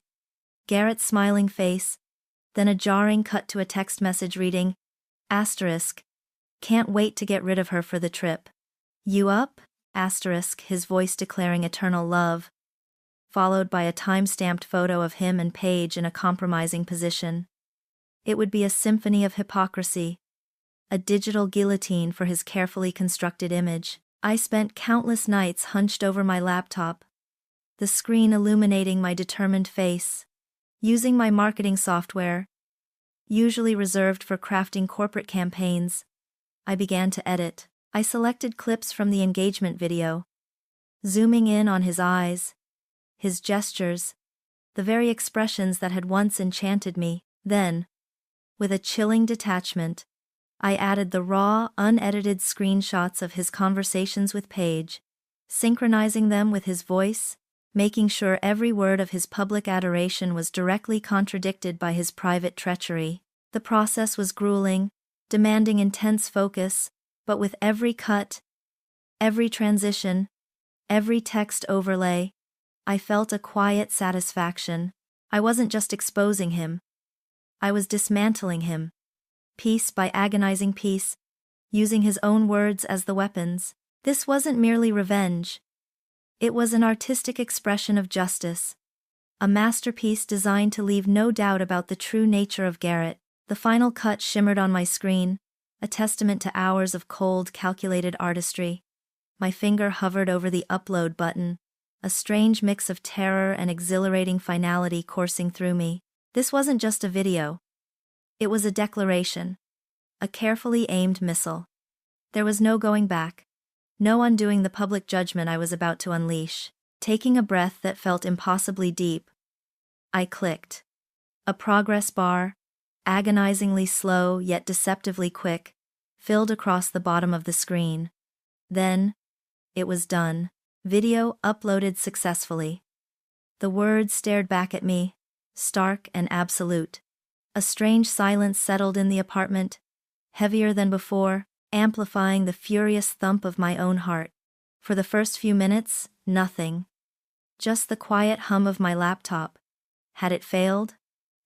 Garrett's smiling face, then a jarring cut to a text message reading, asterisk, can't wait to get rid of her for the trip. You up? Asterisk, his voice declaring eternal love, followed by a time-stamped photo of him and Paige in a compromising position. It would be a symphony of hypocrisy, a digital guillotine for his carefully constructed image. I spent countless nights hunched over my laptop, the screen illuminating my determined face. Using my marketing software, usually reserved for crafting corporate campaigns, I began to edit. I selected clips from the engagement video, zooming in on his eyes, his gestures, the very expressions that had once enchanted me. Then, with a chilling detachment, I added the raw, unedited screenshots of his conversations with Paige, synchronizing them with his voice, making sure every word of his public adoration was directly contradicted by his private treachery. The process was grueling, demanding intense focus, but with every cut, every transition, every text overlay, I felt a quiet satisfaction. I wasn't just exposing him. I was dismantling him, piece by agonizing piece, using his own words as the weapons. This wasn't merely revenge. It was an artistic expression of justice, a masterpiece designed to leave no doubt about the true nature of Garrett. The final cut shimmered on my screen, a testament to hours of cold, calculated artistry. My finger hovered over the upload button, a strange mix of terror and exhilarating finality coursing through me. This wasn't just a video. It was a declaration, a carefully aimed missile. There was no going back, no undoing the public judgment I was about to unleash. Taking a breath that felt impossibly deep, I clicked. A progress bar, agonizingly slow yet deceptively quick, filled across the bottom of the screen. Then, it was done. Video uploaded successfully. The words stared back at me, stark and absolute. A strange silence settled in the apartment, heavier than before, amplifying the furious thump of my own heart. For the first few minutes, nothing. Just the quiet hum of my laptop. Had it failed?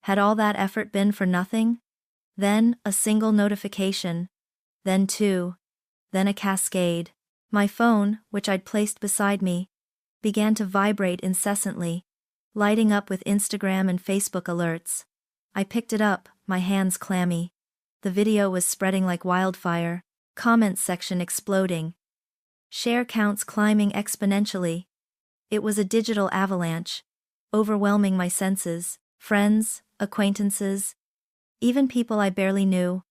Had all that effort been for nothing? Then, a single notification. Then two. Then a cascade. My phone, which I'd placed beside me, began to vibrate incessantly, lighting up with Instagram and Facebook alerts. I picked it up, my hands clammy. The video was spreading like wildfire, comments section exploding, share counts climbing exponentially. It was a digital avalanche, overwhelming my senses. Friends, acquaintances, even people I barely knew,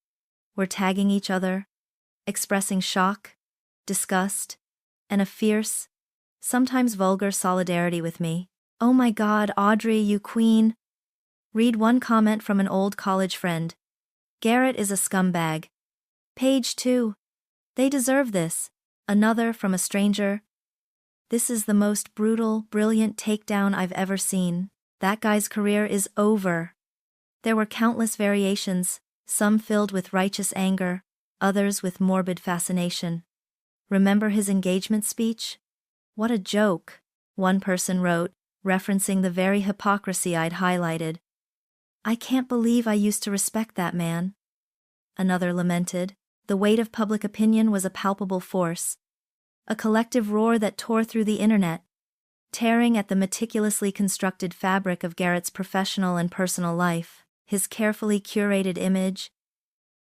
were tagging each other, expressing shock, disgust, and a fierce, sometimes vulgar solidarity with me. "Oh my God, Audrey, you queen." Read one comment from an old college friend. "Garrett is a scumbag." Paige too. "They deserve this." Another from a stranger. "This is the most brutal, brilliant takedown I've ever seen. That guy's career is over." There were countless variations, some filled with righteous anger, others with morbid fascination. "Remember his engagement speech? What a joke," one person wrote, referencing the very hypocrisy I'd highlighted. "I can't believe I used to respect that man." Another lamented. The weight of public opinion was a palpable force, a collective roar that tore through the internet, tearing at the meticulously constructed fabric of Garrett's professional and personal life. His carefully curated image,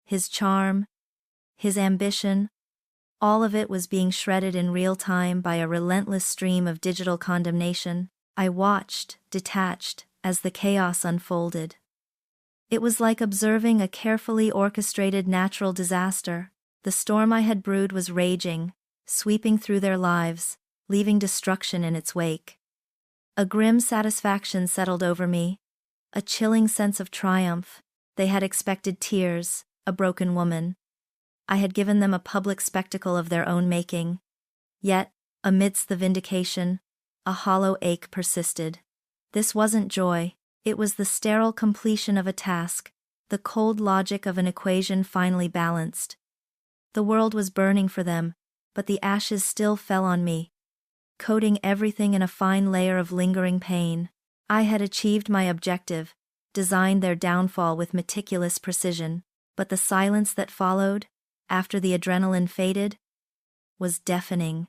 his charm, his ambition, all of it was being shredded in real time by a relentless stream of digital condemnation. I watched, detached, as the chaos unfolded. It was like observing a carefully orchestrated natural disaster. The storm I had brewed was raging, sweeping through their lives, leaving destruction in its wake. A grim satisfaction settled over me, a chilling sense of triumph. They had expected tears, a broken woman. I had given them a public spectacle of their own making. Yet, amidst the vindication, a hollow ache persisted. This wasn't joy, it was the sterile completion of a task, the cold logic of an equation finally balanced. The world was burning for them, but the ashes still fell on me, coating everything in a fine layer of lingering pain. I had achieved my objective, designed their downfall with meticulous precision, but the silence that followed, after the adrenaline faded, was deafening,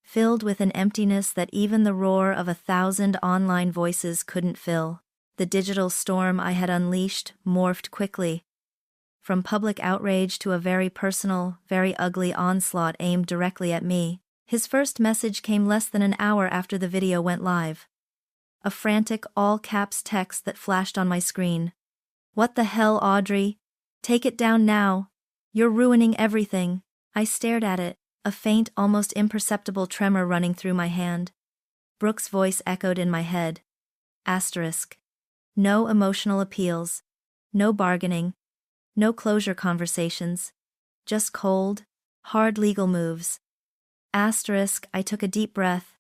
filled with an emptiness that even the roar of 1,000 online voices couldn't fill. The digital storm I had unleashed morphed quickly, from public outrage to a very personal, very ugly onslaught aimed directly at me. His first message came less than an hour after the video went live. A frantic, all-caps text that flashed on my screen. "What the hell, Audrey? Take it down now. You're ruining everything." I stared at it, a faint, almost imperceptible tremor running through my hand. Brooke's voice echoed in my head. Asterisk. No emotional appeals. No bargaining. No closure conversations. Just cold, hard legal moves. Asterisk. I took a deep breath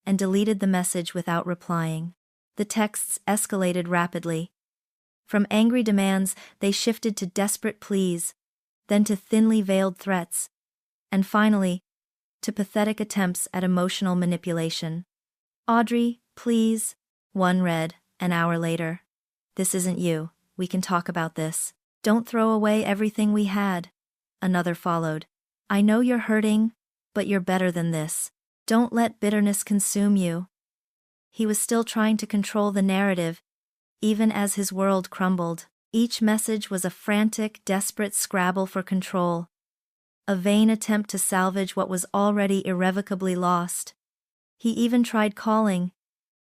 and deleted the message without replying. The texts escalated rapidly. From angry demands, they shifted to desperate pleas, then to thinly veiled threats, and finally, to pathetic attempts at emotional manipulation. "Audrey, please," one read, an hour later. "This isn't you, we can talk about this. Don't throw away everything we had," another followed. "I know you're hurting, but you're better than this. Don't let bitterness consume you." He was still trying to control the narrative, even as his world crumbled. Each message was a frantic, desperate scrabble for control, a vain attempt to salvage what was already irrevocably lost. He even tried calling,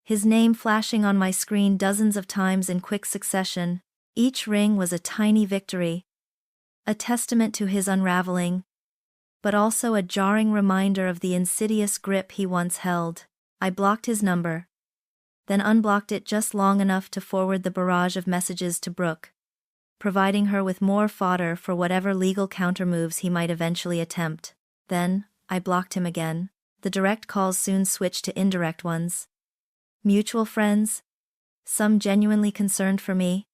his name flashing on my screen dozens of times in quick succession. Each ring was a tiny victory, a testament to his unraveling, but also a jarring reminder of the insidious grip he once held. I blocked his number, then unblocked it just long enough to forward the barrage of messages to Brooke, providing her with more fodder for whatever legal countermoves he might eventually attempt. Then, I blocked him again. The direct calls soon switched to indirect ones. Mutual friends, some genuinely concerned for me,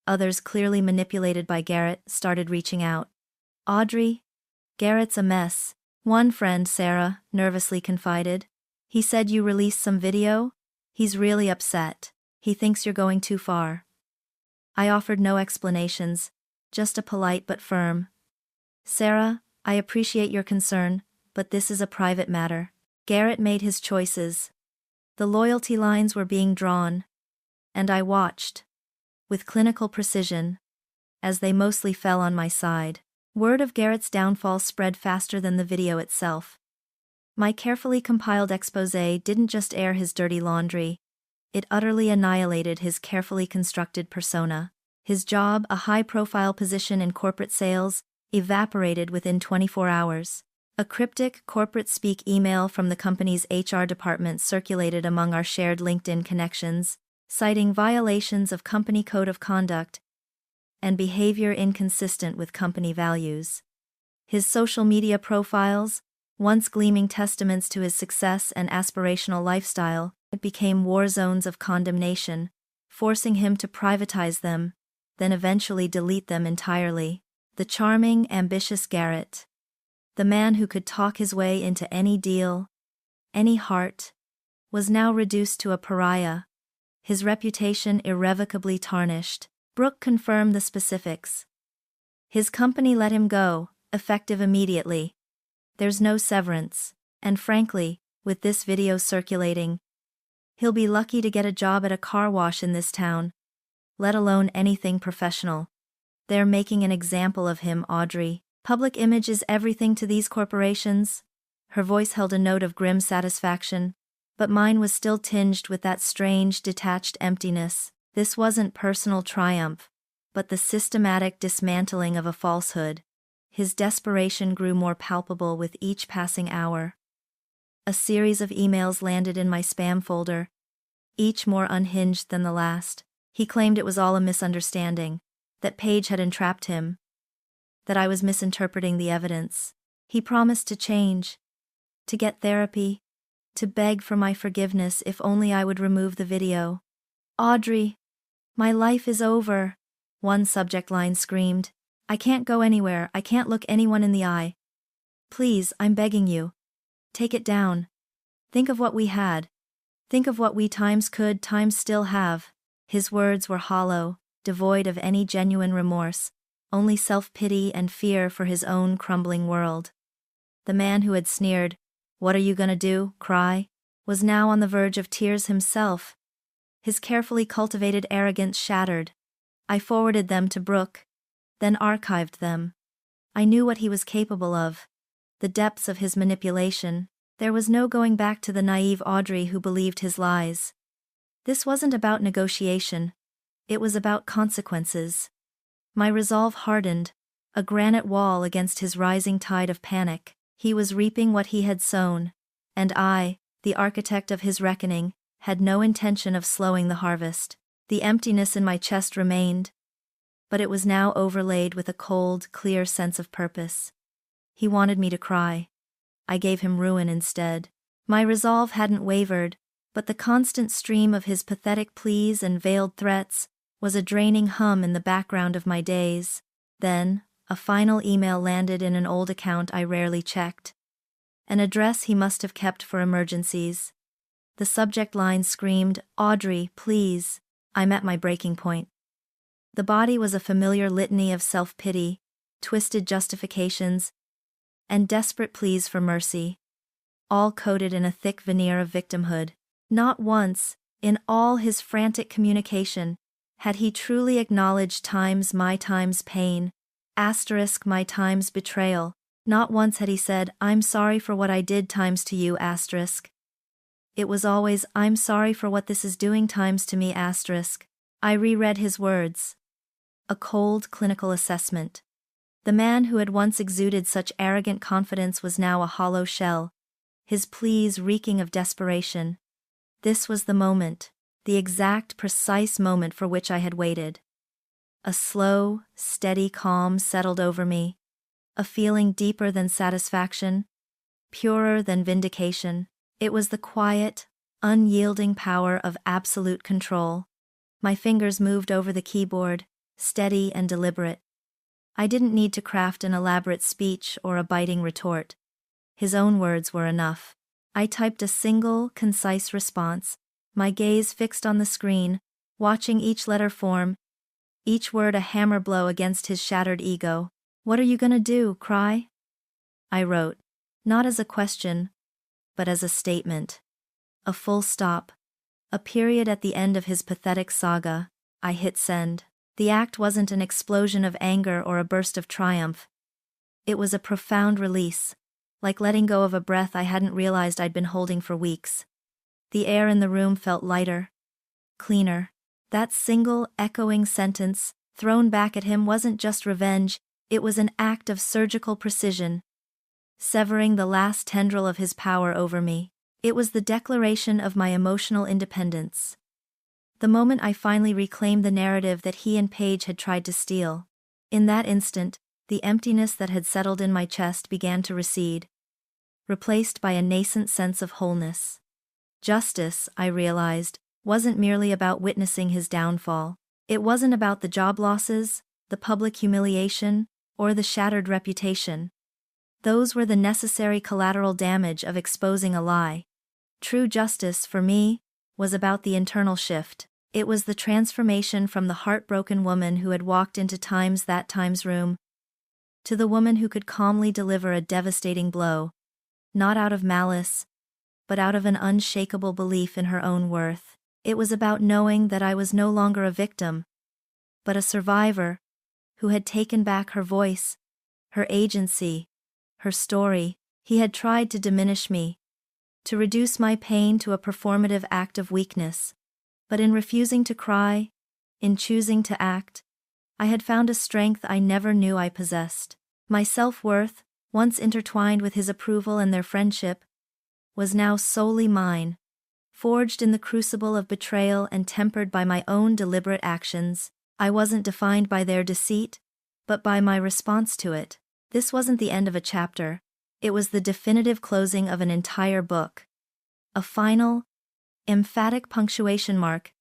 others clearly manipulated by Garrett, started reaching out. "Audrey, Garrett's a mess," one friend, Sarah, nervously confided. "He said you released some video? He's really upset. He thinks you're going too far." I offered no explanations, just a polite but firm, "Sarah, I appreciate your concern, but this is a private matter." Garrett made his choices. The loyalty lines were being drawn, and I watched, with clinical precision, as they mostly fell on my side. Word of Garrett's downfall spread faster than the video itself. My carefully compiled exposé didn't just air his dirty laundry, it utterly annihilated his carefully constructed persona. His job, a high-profile position in corporate sales, evaporated within 24 hours. A cryptic, corporate-speak email from the company's HR department circulated among our shared LinkedIn connections, citing violations of company code of conduct and behavior inconsistent with company values. His social media profiles, once gleaming testaments to his success and aspirational lifestyle, became war zones of condemnation, forcing him to privatize them, then eventually delete them entirely. The charming, ambitious Garrett, the man who could talk his way into any deal, any heart, was now reduced to a pariah, his reputation irrevocably tarnished. Brooke confirmed the specifics. His company let him go, effective immediately. There's no severance, and frankly, with this video circulating, he'll be lucky to get a job at a car wash in this town, let alone anything professional. They're making an example of him, Audrey. Public image is everything to these corporations. Her voice held a note of grim satisfaction, but mine was still tinged with that strange, detached emptiness. This wasn't personal triumph, but the systematic dismantling of a falsehood. His desperation grew more palpable with each passing hour. A series of emails landed in my spam folder, each more unhinged than the last. He claimed it was all a misunderstanding, that Paige had entrapped him, that I was misinterpreting the evidence. He promised to change, to get therapy, to beg for my forgiveness if only I would remove the video. "Audrey, my life is over," one subject line screamed. "I can't go anywhere, I can't look anyone in the eye. Please, I'm begging you. Take it down. Think of what we had. Think of what we times could times still have. His words were hollow, devoid of any genuine remorse, only self-pity and fear for his own crumbling world. The man who had sneered, "What are you gonna do, cry?" was now on the verge of tears himself. His carefully cultivated arrogance shattered. I forwarded them to Brooke, then archived them. I knew what he was capable of. The depths of his manipulation. There was no going back to the naive Audrey who believed his lies. This wasn't about negotiation. It was about consequences. My resolve hardened, a granite wall against his rising tide of panic. He was reaping what he had sown, and I, the architect of his reckoning, had no intention of slowing the harvest. The emptiness in my chest remained, but it was now overlaid with a cold, clear sense of purpose. He wanted me to cry. I gave him ruin instead. My resolve hadn't wavered, but the constant stream of his pathetic pleas and veiled threats was a draining hum in the background of my days. Then, a final email landed in an old account I rarely checked. An address he must have kept for emergencies. The subject line screamed, "Audrey, please." I'm at my breaking point. The body was a familiar litany of self-pity, twisted justifications, and desperate pleas for mercy, all coated in a thick veneer of victimhood. Not once, in all his frantic communication, had he truly acknowledged times my times pain, asterisk my times betrayal. Not once had he said, "I'm sorry for what I did times to you, asterisk." It was always, "I'm sorry for what this is doing times to me, asterisk." I reread his words. A cold, clinical assessment. The man who had once exuded such arrogant confidence was now a hollow shell, his pleas reeking of desperation. This was the moment, the exact, precise moment for which I had waited. A slow, steady calm settled over me, a feeling deeper than satisfaction, purer than vindication. It was the quiet, unyielding power of absolute control. My fingers moved over the keyboard, steady and deliberate. I didn't need to craft an elaborate speech or a biting retort. His own words were enough. I typed a single, concise response, my gaze fixed on the screen, watching each letter form, each word a hammer blow against his shattered ego. "What are you gonna do, cry?" I wrote, not as a question, but as a statement. A full stop. A period at the end of his pathetic saga. I hit send. The act wasn't an explosion of anger or a burst of triumph. It was a profound release, like letting go of a breath I hadn't realized I'd been holding for weeks. The air in the room felt lighter, cleaner. That single, echoing sentence, thrown back at him, wasn't just revenge, it was an act of surgical precision, severing the last tendril of his power over me. It was the declaration of my emotional independence. The moment I finally reclaimed the narrative that he and Paige had tried to steal. In that instant, the emptiness that had settled in my chest began to recede, replaced by a nascent sense of wholeness. Justice, I realized, wasn't merely about witnessing his downfall. It wasn't about the job losses, the public humiliation, or the shattered reputation. Those were the necessary collateral damage of exposing a lie. True justice, for me, was about the internal shift. It was the transformation from the heartbroken woman who had walked into that time's room, to the woman who could calmly deliver a devastating blow, not out of malice, but out of an unshakable belief in her own worth. It was about knowing that I was no longer a victim, but a survivor, who had taken back her voice, her agency, her story. He had tried to diminish me, to reduce my pain to a performative act of weakness. But in refusing to cry, in choosing to act, I had found a strength I never knew I possessed. My self-worth, once intertwined with his approval and their friendship, was now solely mine, forged in the crucible of betrayal and tempered by my own deliberate actions. I wasn't defined by their deceit, but by my response to it. This wasn't the end of a chapter, it was the definitive closing of an entire book. A final, emphatic punctuation mark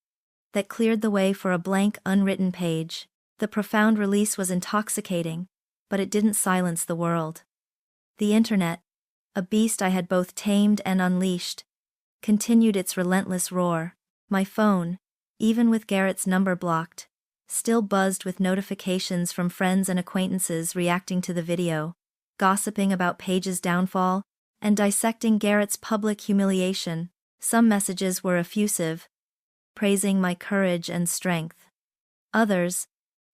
that cleared the way for a blank, unwritten page. The profound release was intoxicating, but it didn't silence the world. The internet, a beast I had both tamed and unleashed, continued its relentless roar. My phone, even with Garrett's number blocked, still buzzed with notifications from friends and acquaintances reacting to the video, gossiping about Paige's downfall, and dissecting Garrett's public humiliation. Some messages were effusive, praising my courage and strength. Others,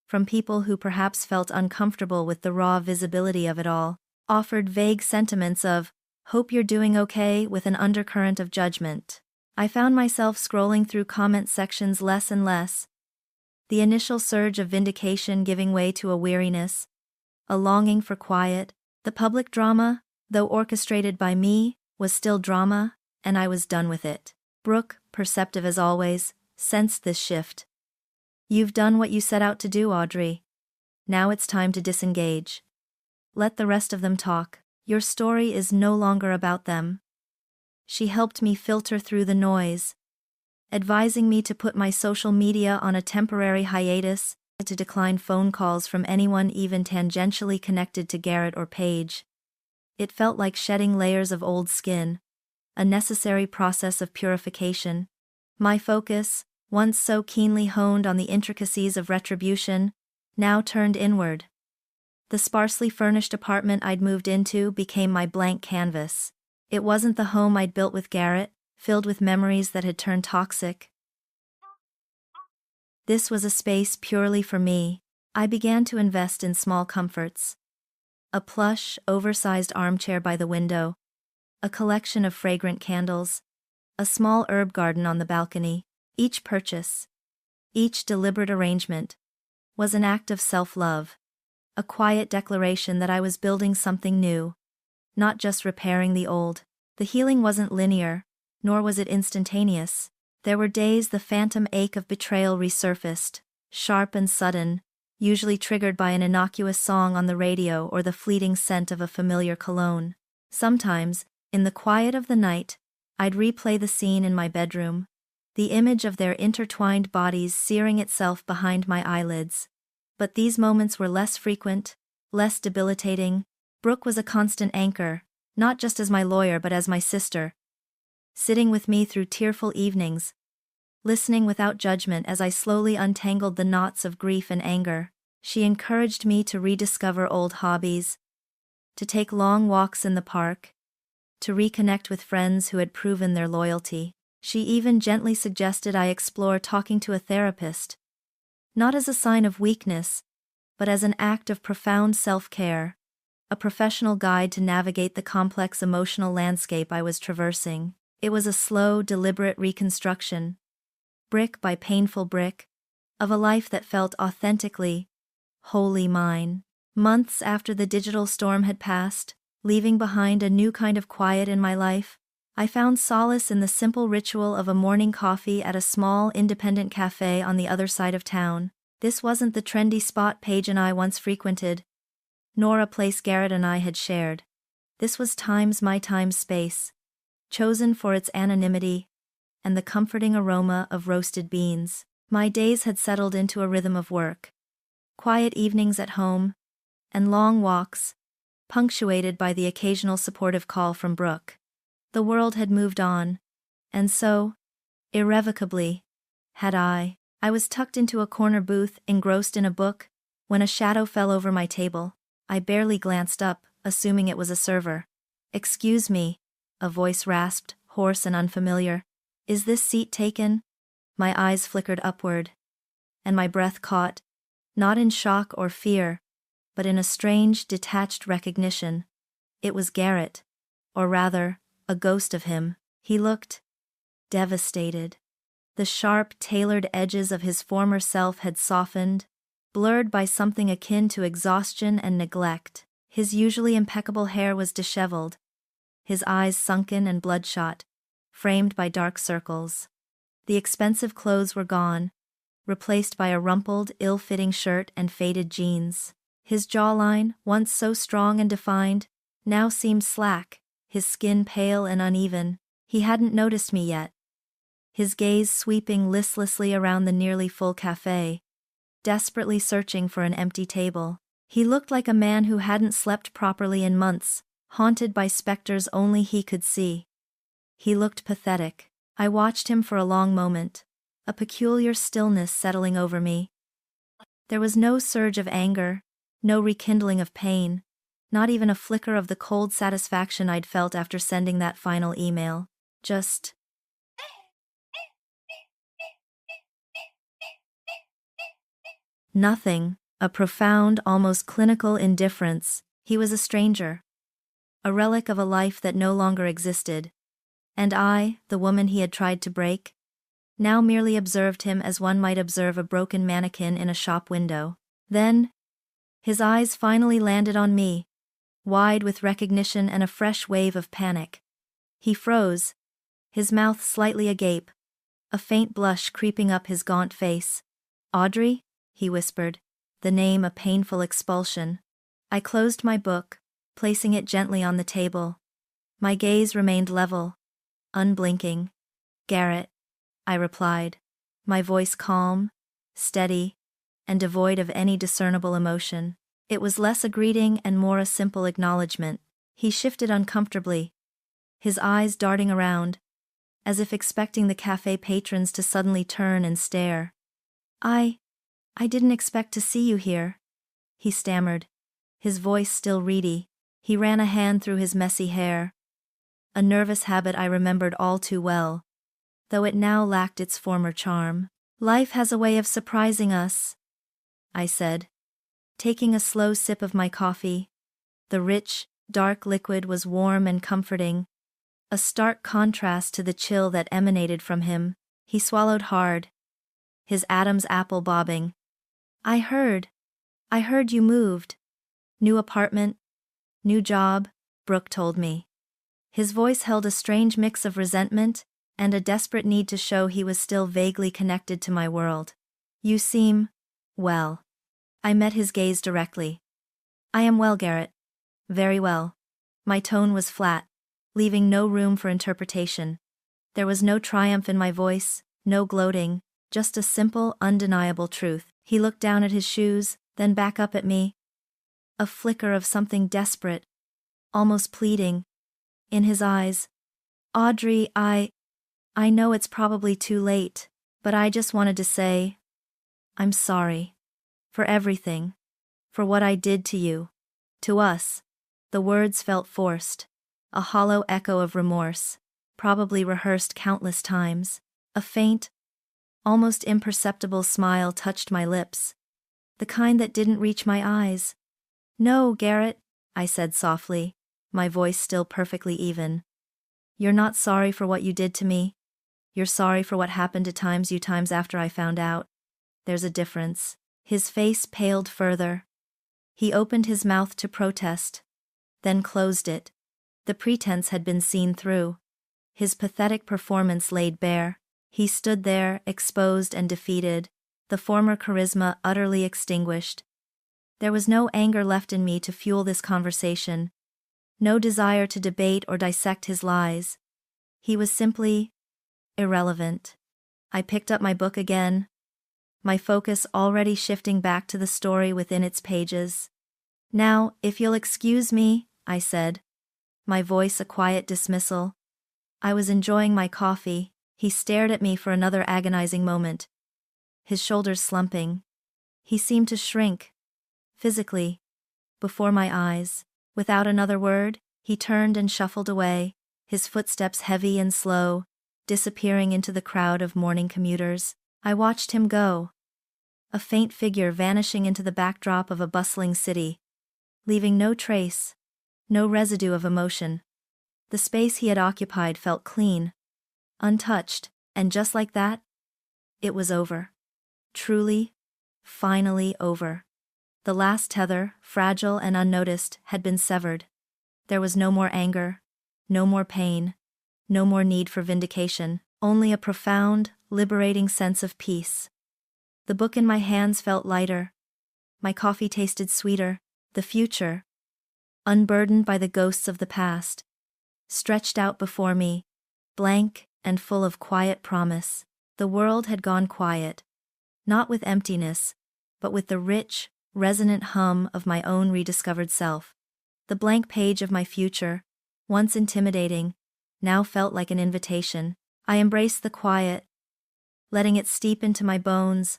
from people who perhaps felt uncomfortable with the raw visibility of it all, offered vague sentiments of, "Hope you're doing okay," with an undercurrent of judgment. I found myself scrolling through comment sections less and less, the initial surge of vindication giving way to a weariness, a longing for quiet. The public drama, though orchestrated by me, was still drama, and I was done with it. Brooke, perceptive as always, sensed this shift. "You've done what you set out to do, Audrey. Now it's time to disengage. Let the rest of them talk. Your story is no longer about them." She helped me filter through the noise, advising me to put my social media on a temporary hiatus, to decline phone calls from anyone even tangentially connected to Garrett or Paige. It felt like shedding layers of old skin, a necessary process of purification. My focus, once so keenly honed on the intricacies of retribution, now turned inward. The sparsely furnished apartment I'd moved into became my blank canvas. It wasn't the home I'd built with Garrett, filled with memories that had turned toxic. This was a space purely for me. I began to invest in small comforts. A plush, oversized armchair by the window, a collection of fragrant candles, a small herb garden on the balcony. Each purchase, each deliberate arrangement, was an act of self-love, a quiet declaration that I was building something new, not just repairing the old. The healing wasn't linear, nor was it instantaneous. There were days the phantom ache of betrayal resurfaced, sharp and sudden, usually triggered by an innocuous song on the radio or the fleeting scent of a familiar cologne. Sometimes, in the quiet of the night, I'd replay the scene in my bedroom, the image of their intertwined bodies searing itself behind my eyelids. But these moments were less frequent, less debilitating. Brooke was a constant anchor, not just as my lawyer but as my sister, sitting with me through tearful evenings, listening without judgment as I slowly untangled the knots of grief and anger. She encouraged me to rediscover old hobbies, to take long walks in the park, to reconnect with friends who had proven their loyalty. She even gently suggested I explore talking to a therapist, not as a sign of weakness, but as an act of profound self-care, a professional guide to navigate the complex emotional landscape I was traversing. It was a slow, deliberate reconstruction, brick by painful brick, of a life that felt authentically, wholly mine. Months after the digital storm had passed, leaving behind a new kind of quiet in my life, I found solace in the simple ritual of a morning coffee at a small, independent cafe on the other side of town. This wasn't the trendy spot Paige and I once frequented, nor a place Garrett and I had shared. This was my time's space, chosen for its anonymity and the comforting aroma of roasted beans. My days had settled into a rhythm of work, quiet evenings at home, and long walks, punctuated by the occasional supportive call from Brooke. The world had moved on, and so, irrevocably, had I. I was tucked into a corner booth, engrossed in a book, when a shadow fell over my table. I barely glanced up, assuming it was a server. "Excuse me," a voice rasped, hoarse and unfamiliar. "Is this seat taken?" My eyes flickered upward, and my breath caught, not in shock or fear, but in a strange, detached recognition. It was Garrett, or rather, a ghost of him. He looked devastated. The sharp, tailored edges of his former self had softened, blurred by something akin to exhaustion and neglect. His usually impeccable hair was disheveled, his eyes sunken and bloodshot, framed by dark circles. The expensive clothes were gone, replaced by a rumpled, ill-fitting shirt and faded jeans. His jawline, once so strong and defined, now seemed slack, his skin pale and uneven. He hadn't noticed me yet, his gaze sweeping listlessly around the nearly full cafe, desperately searching for an empty table. He looked like a man who hadn't slept properly in months, haunted by specters only he could see. He looked pathetic. I watched him for a long moment, a peculiar stillness settling over me. There was no surge of anger, no rekindling of pain, not even a flicker of the cold satisfaction I'd felt after sending that final email. Just nothing, a profound, almost clinical indifference. He was a stranger, a relic of a life that no longer existed. And I, the woman he had tried to break, now merely observed him as one might observe a broken mannequin in a shop window. Then, his eyes finally landed on me, wide with recognition and a fresh wave of panic. He froze, his mouth slightly agape, a faint blush creeping up his gaunt face. "Audrey?" he whispered, the name a painful expulsion. I closed my book, placing it gently on the table. My gaze remained level, unblinking. "Garrett," I replied, my voice calm, steady, and devoid of any discernible emotion. It was less a greeting and more a simple acknowledgement. He shifted uncomfortably, his eyes darting around, as if expecting the cafe patrons to suddenly turn and stare. I didn't expect to see you here," he stammered, his voice still reedy. He ran a hand through his messy hair, a nervous habit I remembered all too well, though it now lacked its former charm. "Life has a way of surprising us," I said, taking a slow sip of my coffee. The rich, dark liquid was warm and comforting, a stark contrast to the chill that emanated from him. He swallowed hard, his Adam's apple bobbing. I heard you moved. New apartment, new job," Brooke told me. His voice held a strange mix of resentment and a desperate need to show he was still vaguely connected to my world. "You seem well." I met his gaze directly. "I am well, Garrett. Very well." My tone was flat, leaving no room for interpretation. There was no triumph in my voice, no gloating, just a simple, undeniable truth. He looked down at his shoes, then back up at me. A flicker of something desperate, almost pleading, in his eyes. "Audrey, I know it's probably too late, but I just wanted to say, I'm sorry. For everything. For what I did to you. To us." The words felt forced, a hollow echo of remorse, probably rehearsed countless times. A faint, almost imperceptible smile touched my lips, the kind that didn't reach my eyes. "No, Garrett," I said softly, my voice still perfectly even. "You're not sorry for what you did to me. You're sorry for what happened to times after I found out. There's a difference." His face paled further. He opened his mouth to protest, then closed it. The pretense had been seen through. His pathetic performance laid bare. He stood there, exposed and defeated, the former charisma utterly extinguished. There was no anger left in me to fuel this conversation, no desire to debate or dissect his lies. He was simply irrelevant. I picked up my book again, my focus already shifting back to the story within its pages. "Now, if you'll excuse me," I said, my voice a quiet dismissal. I was enjoying my coffee. He stared at me for another agonizing moment, his shoulders slumping. He seemed to shrink, physically, before my eyes. Without another word, he turned and shuffled away, his footsteps heavy and slow, disappearing into the crowd of morning commuters. I watched him go, a faint figure vanishing into the backdrop of a bustling city, leaving no trace, no residue of emotion. The space he had occupied felt clean, untouched, and just like that, it was over. Truly, finally over. The last tether, fragile and unnoticed, had been severed. There was no more anger, no more pain, no more need for vindication, only a profound, liberating sense of peace. The book in my hands felt lighter. My coffee tasted sweeter. The future, unburdened by the ghosts of the past, stretched out before me, blank and full of quiet promise. The world had gone quiet, not with emptiness, but with the rich, resonant hum of my own rediscovered self. The blank page of my future, once intimidating, now felt like an invitation. I embraced the quiet, letting it steep into my bones,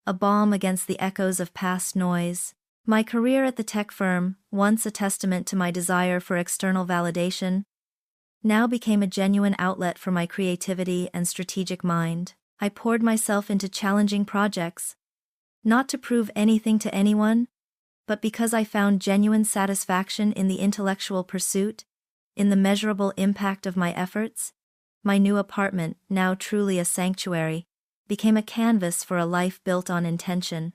a balm against the echoes of past noise. My career at the tech firm, once a testament to my desire for external validation, now became a genuine outlet for my creativity and strategic mind. I poured myself into challenging projects, not to prove anything to anyone, but because I found genuine satisfaction in the intellectual pursuit, in the measurable impact of my efforts. My new apartment, now truly a sanctuary, became a canvas for a life built on intention.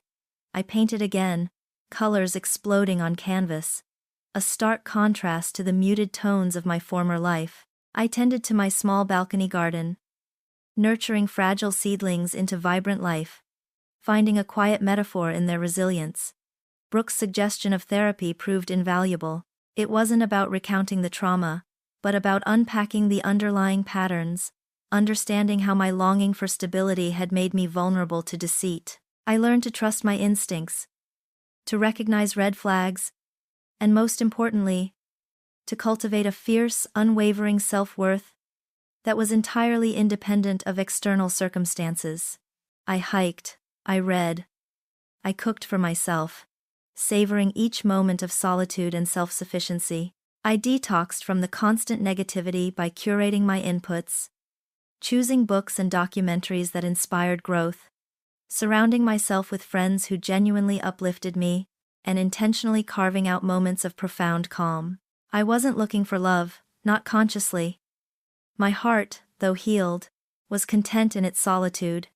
I painted again, colors exploding on canvas, a stark contrast to the muted tones of my former life. I tended to my small balcony garden, nurturing fragile seedlings into vibrant life, finding a quiet metaphor in their resilience. Brooke's suggestion of therapy proved invaluable. It wasn't about recounting the trauma, but about unpacking the underlying patterns, understanding how my longing for stability had made me vulnerable to deceit. I learned to trust my instincts, to recognize red flags, and most importantly, to cultivate a fierce, unwavering self-worth that was entirely independent of external circumstances. I hiked, I read, I cooked for myself, savoring each moment of solitude and self-sufficiency. I detoxed from the constant negativity by curating my inputs, choosing books and documentaries that inspired growth, surrounding myself with friends who genuinely uplifted me, and intentionally carving out moments of profound calm. I wasn't looking for love, not consciously. My heart, though healed, was content in its solitude,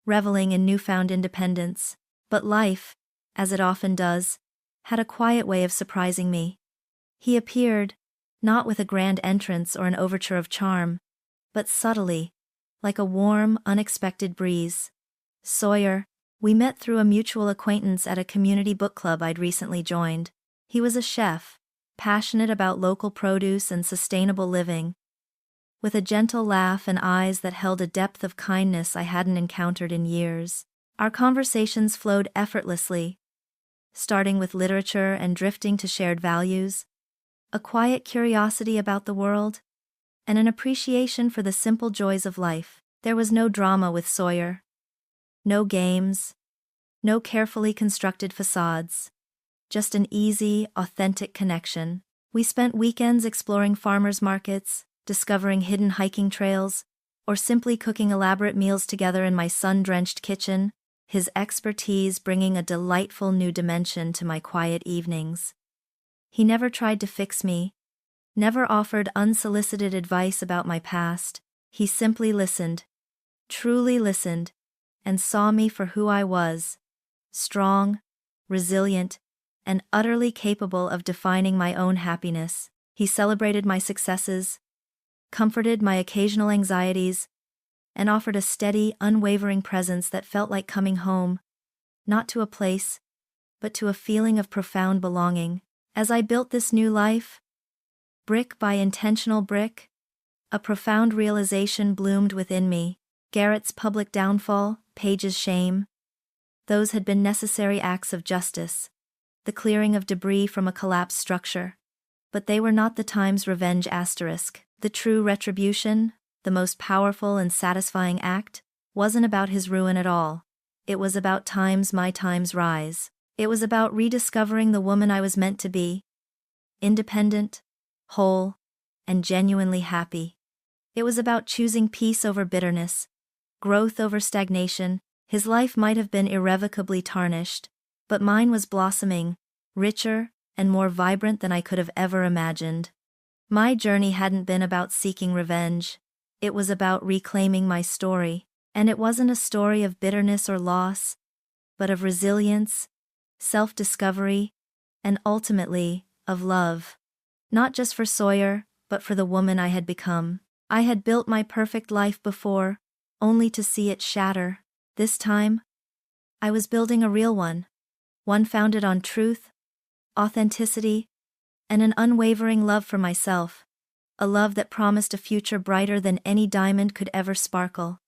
reveling in newfound independence. But life, as it often does, had a quiet way of surprising me. He appeared, not with a grand entrance or an overture of charm, but subtly, like a warm, unexpected breeze. Sawyer, we met through a mutual acquaintance at a community book club I'd recently joined. He was a chef, passionate about local produce and sustainable living, with a gentle laugh and eyes that held a depth of kindness I hadn't encountered in years. Our conversations flowed effortlessly, starting with literature and drifting to shared values, a quiet curiosity about the world, and an appreciation for the simple joys of life. There was no drama with Sawyer. No games, no carefully constructed facades. Just an easy, authentic connection. We spent weekends exploring farmers markets, discovering hidden hiking trails, or simply cooking elaborate meals together in my sun-drenched kitchen, his expertise bringing a delightful new dimension to my quiet evenings. He never tried to fix me, never offered unsolicited advice about my past. He simply listened, truly listened, and saw me for who I was, strong, resilient, and utterly capable of defining my own happiness. He celebrated my successes, comforted my occasional anxieties, and offered a steady, unwavering presence that felt like coming home, not to a place, but to a feeling of profound belonging. As I built this new life, brick by intentional brick, a profound realization bloomed within me. Garrett's public downfall, Paige's shame, those had been necessary acts of justice, the clearing of debris from a collapsed structure. But they were not the time's revenge asterisk. The true retribution, the most powerful and satisfying act, wasn't about his ruin at all. It was about my time's rise. It was about rediscovering the woman I was meant to be. Independent, whole, and genuinely happy. It was about choosing peace over bitterness, growth over stagnation. His life might have been irrevocably tarnished, but mine was blossoming, richer, and more vibrant than I could have ever imagined. My journey hadn't been about seeking revenge. It was about reclaiming my story, and it wasn't a story of bitterness or loss, but of resilience, self-discovery, and ultimately, of love. Not just for Sawyer, but for the woman I had become. I had built my perfect life before, only to see it shatter. This time, I was building a real one founded on truth, authenticity, and an unwavering love for myself, a love that promised a future brighter than any diamond could ever sparkle.